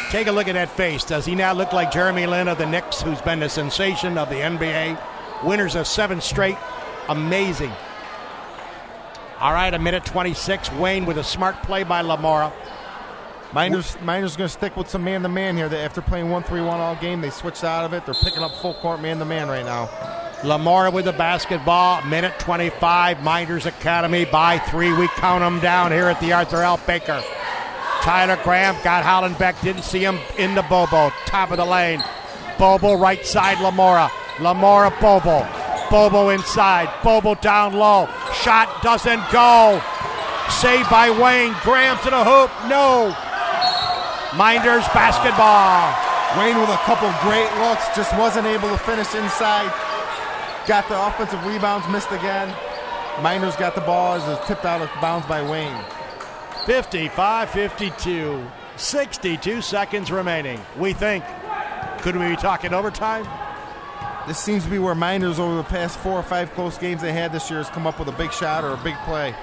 Take a look at that face. Does he now look like Jeremy Lin of the Knicks, who's been the sensation of the NBA? Winners of 7 straight. Amazing. All right, a minute 26. Wayne with a smart play by Lamora. Minders going to stick with some man-to-man here. After playing 1-3-1 all game, they switched out of it. They're picking up full court man-to-man right now. Lamora with the basketball. Minute 25. Minders Academy by 3. We count them down here at the Arthur L. Baker. Tyler Graham got Hollenbeck. Didn't see him in the Bobo. Top of the lane. Bobo right side Lamora. Lamora Bobo. Bobo inside. Bobo down low. Shot doesn't go. Saved by Wayne. Graham to the hoop. No. Minders basketball. Wayne with a couple great looks. Just wasn't able to finish inside. Got the offensive rebounds. Missed again. Minders got the ball as it tipped out of bounds by Wayne. 55-52. 62 seconds remaining. We think. Could we be talking overtime? This seems to be where Minders over the past 4 or 5 close games they had this year has come up with a big shot or a big play.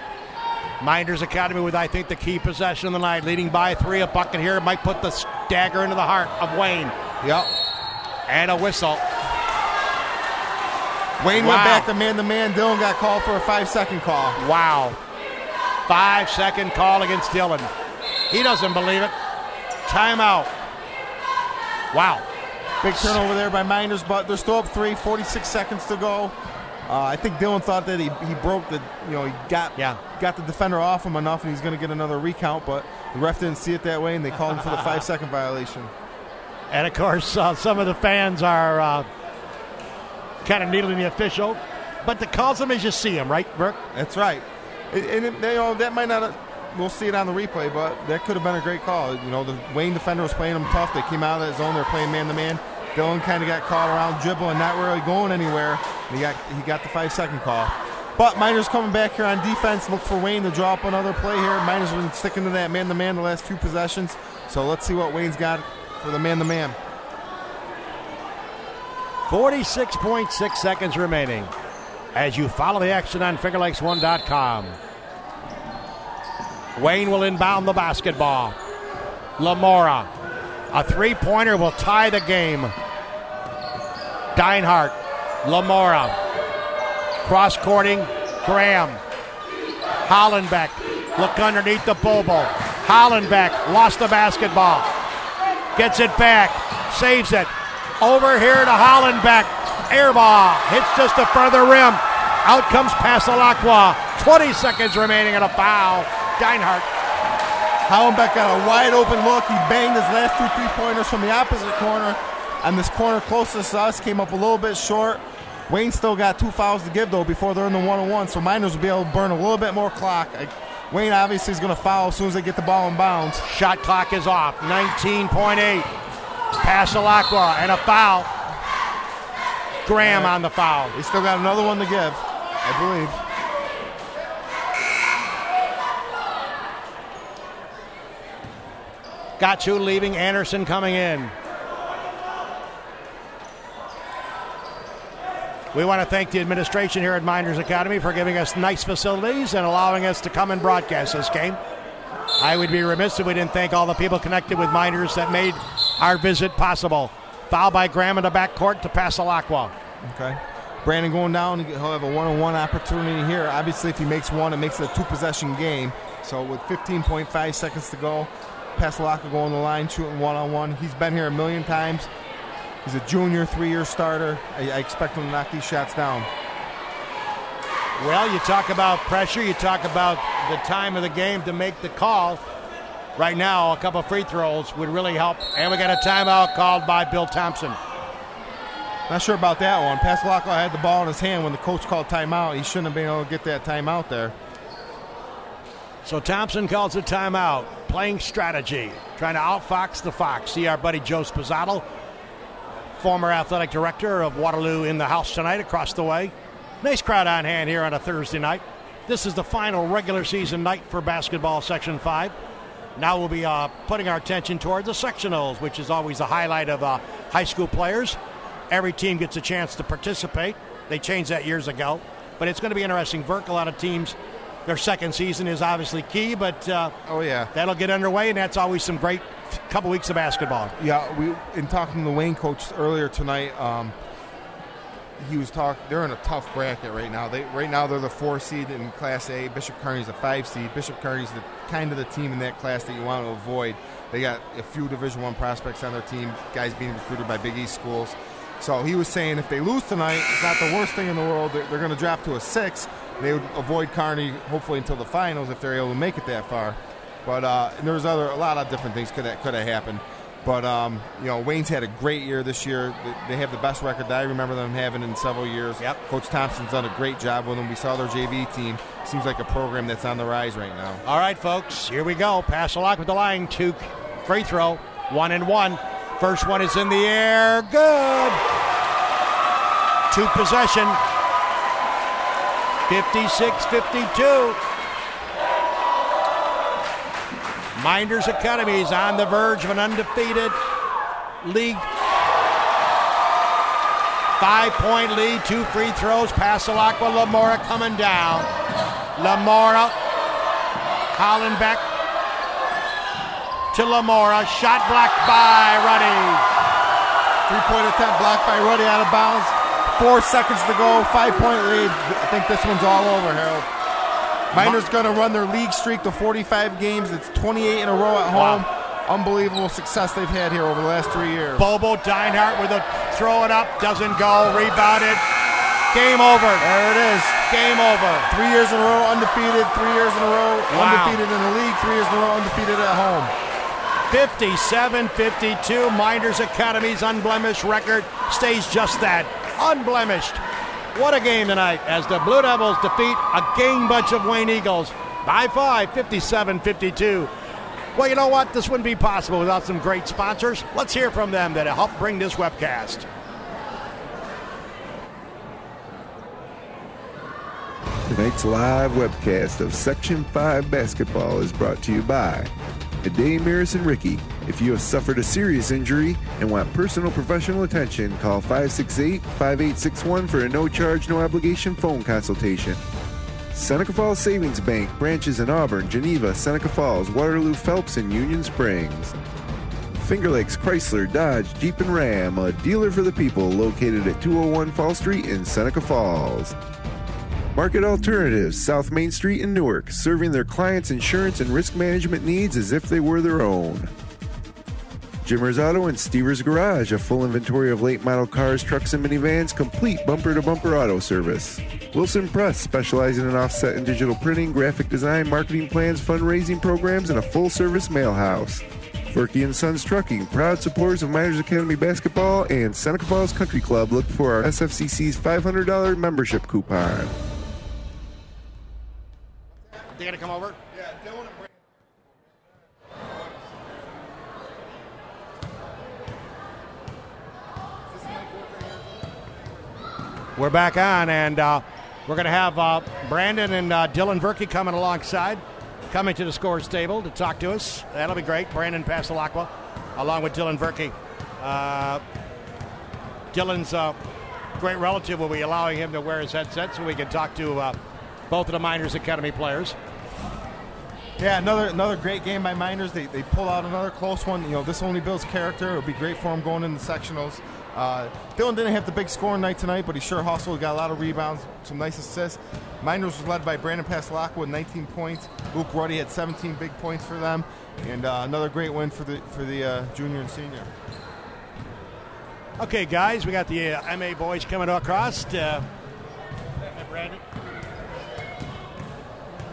Minders Academy with, I think, the key possession of the night, leading by 3. A bucket here might put the dagger into the heart of Wayne. Yep. And a whistle. Wayne went back to man-to-man. Dylan got called for a 5-second call. Wow. 5-second call against Dylan. He doesn't believe it. Timeout. Wow. Big turnover there by Minders, but they're still up 3, 46 seconds to go. I think Dylan thought that he broke the, he got the defender off him enough and he's going to get another recount, but the ref didn't see it that way and they called him for the 5-second violation. And, of course, some of the fans are kind of needling the official, but the calls them as you see them, right, Burke? That's right. That might not we'll see it on the replay, but that could have been a great call. The Wayne defender was playing him tough. They came out of the zone. They were playing man-to-man. Dylan kind of got caught around dribbling, not really going anywhere. And he got the 5-second call. But Mynderse coming back here on defense. Look for Wayne to draw up another play here. Mynderse been sticking to that man-to-man the last few possessions. So let's see what Wayne's got for the man-to-man. 46.6 seconds remaining as you follow the action on FingerLakes1.com. Wayne will inbound the basketball. Lamora, a three-pointer will tie the game. Deinhardt, Lamora, cross-courting, Graham. Hollenbeck, look underneath the Bobo. Hollenbeck lost the basketball. Gets it back, saves it. Over here to Hollenbeck. Air ball, hits just the further rim. Out comes Pasalacqua. 20 seconds remaining and a foul. Deinhardt. Hollenbeck got a wide open look. He banged his last two three-pointers from the opposite corner. And this corner closest to us came up a little bit short. Wayne still got 2 fouls to give, though, before they're in the 1-on-1. So Mynderse will be able to burn a little bit more clock. Wayne obviously is going to foul as soon as they get the ball in bounds. Shot clock is off. 19.8. Pasalacqua and a foul. Graham on the foul. He still got another one to give, I believe. Gatsu leaving, Anderson coming in. We want to thank the administration here at Mynderse Academy for giving us nice facilities and allowing us to come and broadcast this game. I would be remiss if we didn't thank all the people connected with Mynderse that made our visit possible. Foul by Graham in the backcourt to Pasalacqua. Okay. Brandon going down, he'll have a one-on-one opportunity here. Obviously, if he makes one, it makes it a two-possession game. So with 15.5 seconds to go, Pasalacqua going the line, shooting one-on-one. He's been here a million times. He's a junior, 3-year starter. I expect him to knock these shots down. Well, you talk about pressure. You talk about the time of the game to make the call. Right now, a couple of free throws would really help. And we got a timeout called by Bill Thompson. Not sure about that one. Pasalacqua had the ball in his hand when the coach called timeout. He shouldn't have been able to get that timeout there. So Thompson calls a timeout. Playing strategy. Trying to outfox the fox. See our buddy Joe Spizzato, former athletic director of Waterloo, in the house tonight across the way. Nice crowd on hand here on a Thursday night. This is the final regular season night for basketball Section 5. Now we'll be putting our attention toward the sectionals, which is always a highlight of high school players. Every team gets a chance to participate. They changed that years ago. But it's going to be interesting. Verk, a lot of teams, their second season is obviously key, but that'll get underway, and that's always some great couple weeks of basketball. Yeah, in talking to the Wayne coach earlier tonight, he was talking. They're in a tough bracket right now. Right now they're the 4 seed in Class A. Bishop Kearney's a 5 seed. Bishop Kearney's the kind of the team in that class that you want to avoid. They got a few Division I prospects on their team, guys being recruited by Big East schools. So he was saying if they lose tonight, it's not the worst thing in the world. They're going to drop to a 6. They would avoid Kearney hopefully until the finals if they're able to make it that far. But there was a lot of different things could have happened. But Wayne's had a great year this year. They have the best record that I remember them having in several years. Yep. Coach Thompson's done a great job with them. We saw their JV team. Seems like a program that's on the rise right now. All right, folks, here we go. Pasalacqua with the line. 2 free throw. 1 and 1. First one is in the air. Good. 2 possession. 56-52. Mynderse Academy is on the verge of an undefeated league. 5-point lead, 2 free throws. Pasalacqua, Lamora coming down. Lamora, Hollenbeck to Lamora. Shot blocked by Ruddy. 3-point attempt blocked by Ruddy out of bounds. 4 seconds to go, 5-point lead. I think this one's all over, Harold. Mynderse going to run their league streak to 45 games. It's 28 in a row at home. Wow. Unbelievable success they've had here over the last 3 years. Bobo Deinhardt with a throw it up, doesn't go, rebounded. Game over. There it is. Game over. 3 years in a row undefeated, 3 years in a row undefeated in the league, 3 years in a row undefeated at home. 57-52. Mynderse Academy's unblemished record stays just that, unblemished. What a game tonight as the Blue Devils defeat a gang bunch of Wayne Eagles by 5, 57-52. Well, you know what? This wouldn't be possible without some great sponsors. Let's hear from them that help bring this webcast. Tonight's live webcast of Section 5 basketball is brought to you by Ade, Maris, and Ricky. If you have suffered a serious injury and want personal professional attention, call 568-5861 for a no-charge, no-obligation phone consultation. Seneca Falls Savings Bank, branches in Auburn, Geneva, Seneca Falls, Waterloo, Phelps, and Union Springs. Finger Lakes Chrysler, Dodge, Jeep, and Ram, a dealer for the people, located at 201 Fall Street in Seneca Falls. Market Alternatives, South Main Street in Newark, serving their clients' insurance and risk management needs as if they were their own. Jimmer's Auto and Stever's Garage, a full inventory of late model cars, trucks, and minivans, complete bumper-to-bumper auto service. Wilson Press, specializing in offset and digital printing, graphic design, marketing plans, fundraising programs, and a full-service mail house. Ferky & Sons Trucking, proud supporters of Mynderse Academy basketball and Seneca Falls Country Club. Look for our SFCC's $500 membership coupon. You gonna come over? Yeah, Dylan and Brandon. We're back on, and we're going to have Brandon and Dylan Verkey coming alongside, coming to the scores table to talk to us. That'll be great. Brandon Passalacqua, along with Dylan Verkey. Dylan's a great relative. Will be allowing him to wear his headset so we can talk to both of the Mynderse Academy players. Yeah, another great game by Mynderse. They pull out another close one. You know, this only builds character. It'll be great for him going into sectionals. Dylan didn't have the big scoring night tonight, but he sure hustled. Got a lot of rebounds, some nice assists. Mynderse was led by Brandon Passalacqua with 19 points. Luke Ruddy had 17 big points for them, and another great win for the junior and senior. Okay, guys, we got the MA boys coming across. Brandon.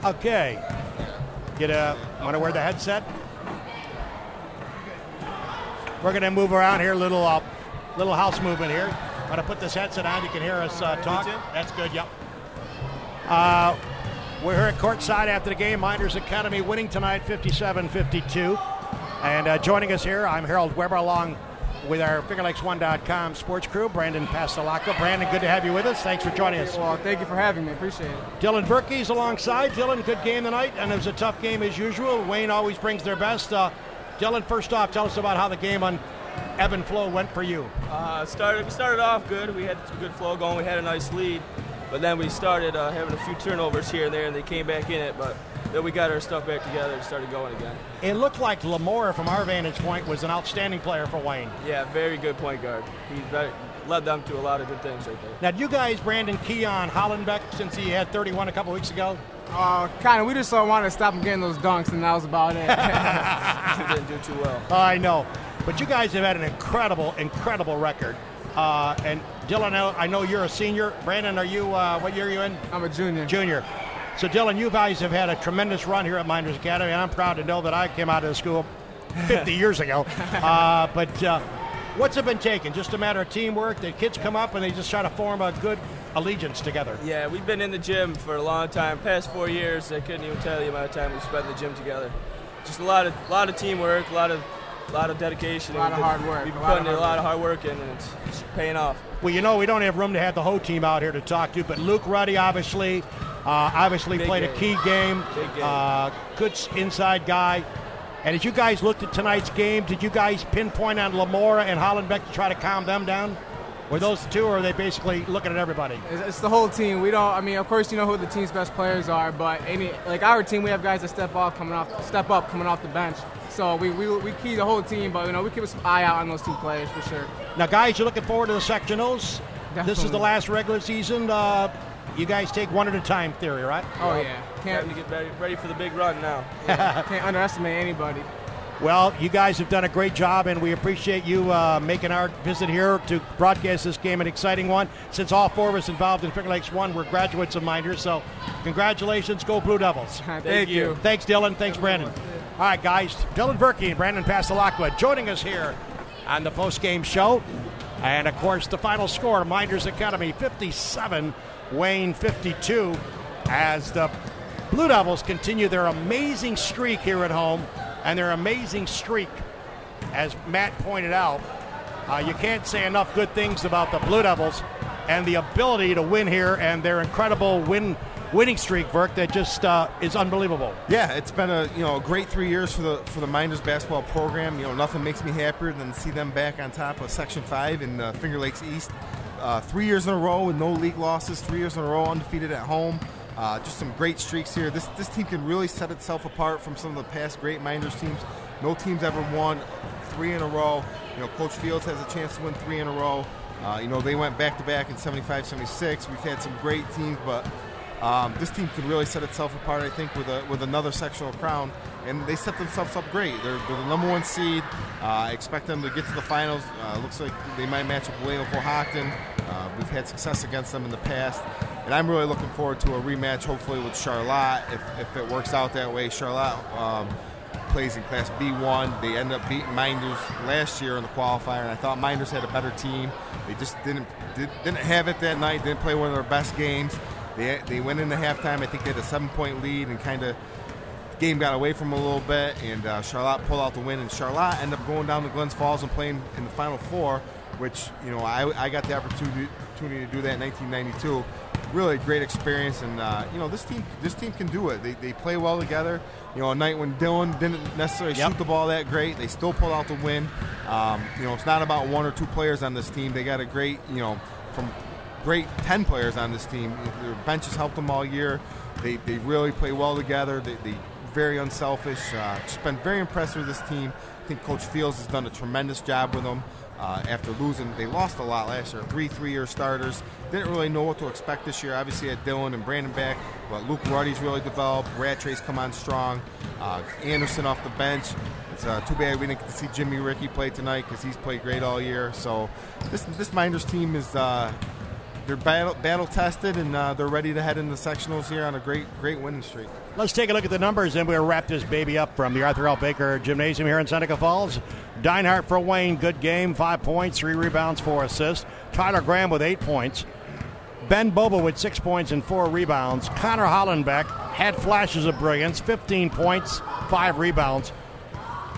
Okay. Want to wear the headset? We're going to move around here, little house movement here. I'm going to put this headset on. You can hear us talk. That's good, yep. We're here at courtside after the game. Mynderse Academy winning tonight 57-52. And joining us here, I'm Harold Weber, along with our FingerLakes1.com sports crew, Brandon Passalacqua. Brandon, good to have you with us. Thanks for joining us. Well, thank you for having me. Appreciate it. Dylan Verkey's alongside. Dylan, good game tonight, and it was a tough game as usual. Wayne always brings their best. Dylan, first off, tell us about how the game on ebb and flow went for you. We started off good. We had some good flow going. We had a nice lead, but then we started having a few turnovers here and there, and they came back in it. But then we got our stuff back together and started going again. It looked like Lamora, from our vantage point, was an outstanding player for Wayne. Yeah, very good point guard. He led them to a lot of good things right there. Now, do you guys, Brandon, key on Hollenbeck since he had 31 a couple weeks ago? Kind of. We just wanted to stop him getting those dunks, and that was about it. He didn't do too well. I know. But you guys have had an incredible record. And Dylan, I know you're a senior. Brandon, are you, what year are you in? I'm a junior. Junior. So, Dylan, you guys have had a tremendous run here at Mynderse Academy, and I'm proud to know that I came out of the school 50 years ago. But what's it been taking? Just a matter of teamwork? The kids come up and they just try to form a good allegiance together. Yeah, we've been in the gym for a long time. Past 4 years, I couldn't even tell you the amount of time we spent in the gym together. Just a lot of teamwork, a lot of dedication. A lot of hard work. We've been putting a lot of hard work in, and it's paying off. Well, you know, we don't have room to have the whole team out here to talk to, but Luke Ruddy obviously played a key game. Big game. Good inside guy. And as you guys looked at tonight's game, did you guys pinpoint on Lamora and Hollenbeck to try to calm them down? Were those two, or are they basically looking at everybody? It's the whole team. We don't. I mean, of course, you know who the team's best players are, but our team, we have guys that step up coming off the bench. So we key the whole team, but we keep an eye out on those two players for sure. Now, guys, you're looking forward to the sectionals. Definitely. This is the last regular season. You guys take one at a time theory, right? Oh yeah. Can't get ready for the big run now. Yeah, can't underestimate anybody. Well, you guys have done a great job, and we appreciate you making our visit here to broadcast this game, an exciting one. Since all four of us involved in Finger Lakes 1, we're graduates of Mynderse, so congratulations. Go Blue Devils. Thank you. Thanks, Dylan. Thanks, Brandon. All right, guys, Dylan Verkey and Brandon Passalacqua joining us here on the post-game show. And, of course, the final score, Mynderse Academy 57, Wayne 52, as the Blue Devils continue their amazing streak here at home. And their amazing streak, as Matt pointed out, you can't say enough good things about the Blue Devils and the ability to win here and their incredible win winning streak, Burke, that just is unbelievable. Yeah, it's been a great 3 years for the Mynderse basketball program. Nothing makes me happier than to see them back on top of Section 5 in Finger Lakes East. 3 years in a row with no league losses, 3 years in a row undefeated at home. Just some great streaks here. This team can really set itself apart from some of the past great Mynderse teams. No team's ever won 3 in a row. Coach Fields has a chance to win 3 in a row. They went back-to-back in 75-76. We've had some great teams, but this team could really set itself apart, I think, with another sectional crown. And they set themselves up great. They're the number 1 seed. I expect them to get to the finals. Looks like they might match up with Hockton. We've had success against them in the past. And I'm really looking forward to a rematch, hopefully with Charlotte, if it works out that way. Charlotte plays in Class B1. They ended up beating Mynderse last year in the qualifier, and I thought Mynderse had a better team. They just didn't have it that night, didn't play one of their best games. They went into halftime. I think they had a 7-point lead, and kind of the game got away from them a little bit, and Charlotte pulled out the win. And Charlotte ended up going down to Glens Falls and playing in the Final Four, which I got the opportunity to do that in 1992. Really great experience, and this team can do it. They play well together. A night when Dylan didn't necessarily shoot the ball that great, they still pulled out the win. It's not about 1 or 2 players on this team. They got a great, from great 10 players on this team. Their benches helped them all year. They really play well together. They very unselfish. Just been very impressed with this team. I think Coach Fields has done a tremendous job with them. After losing, they lost a lot last year. 3-year starters. Didn't really know what to expect this year. Obviously had Dylan and Brandon back, but Luke Ruddy's really developed. Rattray's come on strong. Anderson off the bench. It's too bad we didn't get to see Jimmy Rickey play tonight because he's played great all year. So this Mynderse team is they're battle tested, and they're ready to head into the sectionals here on a great winning streak. Let's take a look at the numbers, and we'll wrap this baby up from the Arthur L. Baker Gymnasium here in Seneca Falls. Dinehart for Wayne, good game, 5 points, 3 rebounds, 4 assists. Tyler Graham with 8 points. Ben Boba with 6 points and 4 rebounds. Connor Hollenbeck had flashes of brilliance, 15 points, 5 rebounds.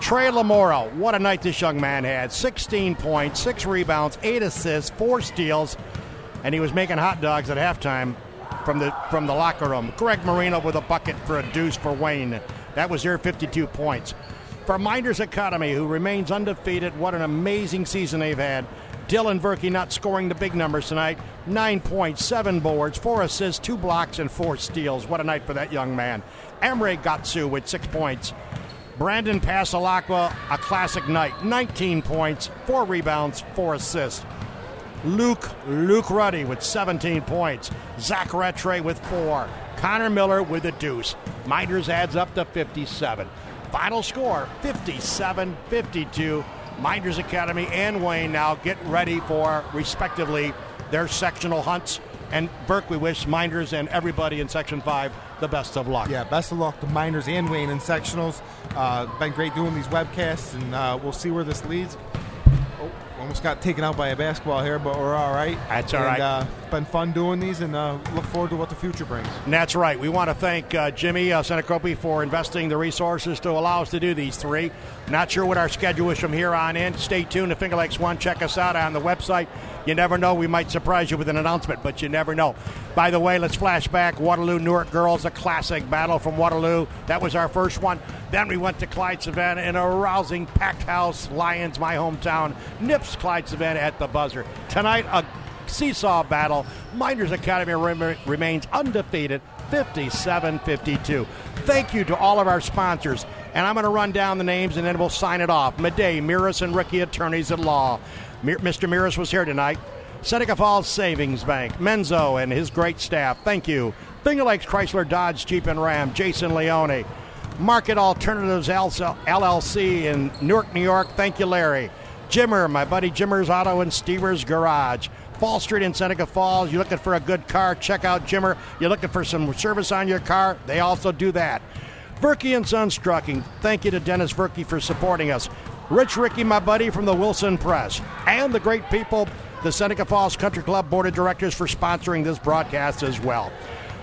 Trey Lamora, what a night this young man had. 16 points, 6 rebounds, 8 assists, 4 steals, and he was making hot dogs at halftime from the locker room. Greg Marino with a bucket for a deuce for Wayne. That was their 52 points. For Mynderse Academy, who remains undefeated, what an amazing season they've had. Dylan Verkey not scoring the big numbers tonight. 9 points, 7 boards, 4 assists, 2 blocks, and 4 steals. What a night for that young man. Emre Gatsu with 6 points. Brandon Pasalacqua, a classic night. 19 points, 4 rebounds, 4 assists. Luke Ruddy with 17 points. Zach Rattray with 4. Connor Miller with a deuce. Mynderse adds up to 57. Final score, 57-52. Mynderse Academy and Wayne now get ready for, respectively, their sectional hunts. And Burke, we wish Mynderse and everybody in Section 5 the best of luck. Yeah, best of luck to Mynderse and Wayne in sectionals. Been great doing these webcasts, and we'll see where this leads. Almost got taken out by a basketball here, but we're all right. That's all right. It's been fun doing these, and look forward to what the future brings. And that's right. We want to thank Jimmy Senecropi for investing the resources to allow us to do these 3. Not sure what our schedule is from here on in. Stay tuned to Finger Lakes 1. Check us out on the website. You never know. We might surprise you with an announcement, but you never know. By the way, let's flash back. Waterloo-Newark girls, a classic battle from Waterloo. That was our first one. Then we went to Clyde-Savannah in a rousing packed house. Lions, my hometown, nips Clyde-Savannah at the buzzer. Tonight, a seesaw battle. Mynderse Academy remains undefeated, 57-52. Thank you to all of our sponsors. And I'm going to run down the names, and then we'll sign it off. Madej, Mynderse, and Rickey Attorneys at Law. Mr. Mynderse was here tonight. Seneca Falls Savings Bank. Menzo and his great staff. Thank you. Finger Lakes Chrysler Dodge Jeep and Ram. Jason Leone. Market Alternatives LLC in Newark, New York. Thank you, Larry. Jimmer, my buddy Jimmer's Auto and Stevers Garage. Fall Street in Seneca Falls. You're looking for a good car, check out Jimmer. You're looking for some service on your car, they also do that. Verkey and Sons Trucking. Thank you to Dennis Verkey for supporting us. Rich Rickey, my buddy from the Wilson Press. And the great people, the Seneca Falls Country Club Board of Directors, for sponsoring this broadcast as well.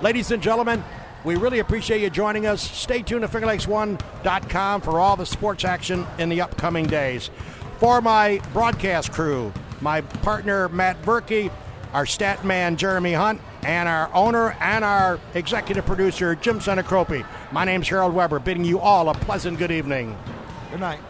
Ladies and gentlemen, we really appreciate you joining us. Stay tuned to FingerLakes1.com for all the sports action in the upcoming days. For my broadcast crew, my partner Matt Verkey, our stat man Jeremy Hunt, and our owner and our executive producer, Jim Senecropi. My name's Harold Weber, bidding you all a pleasant good evening. Good night.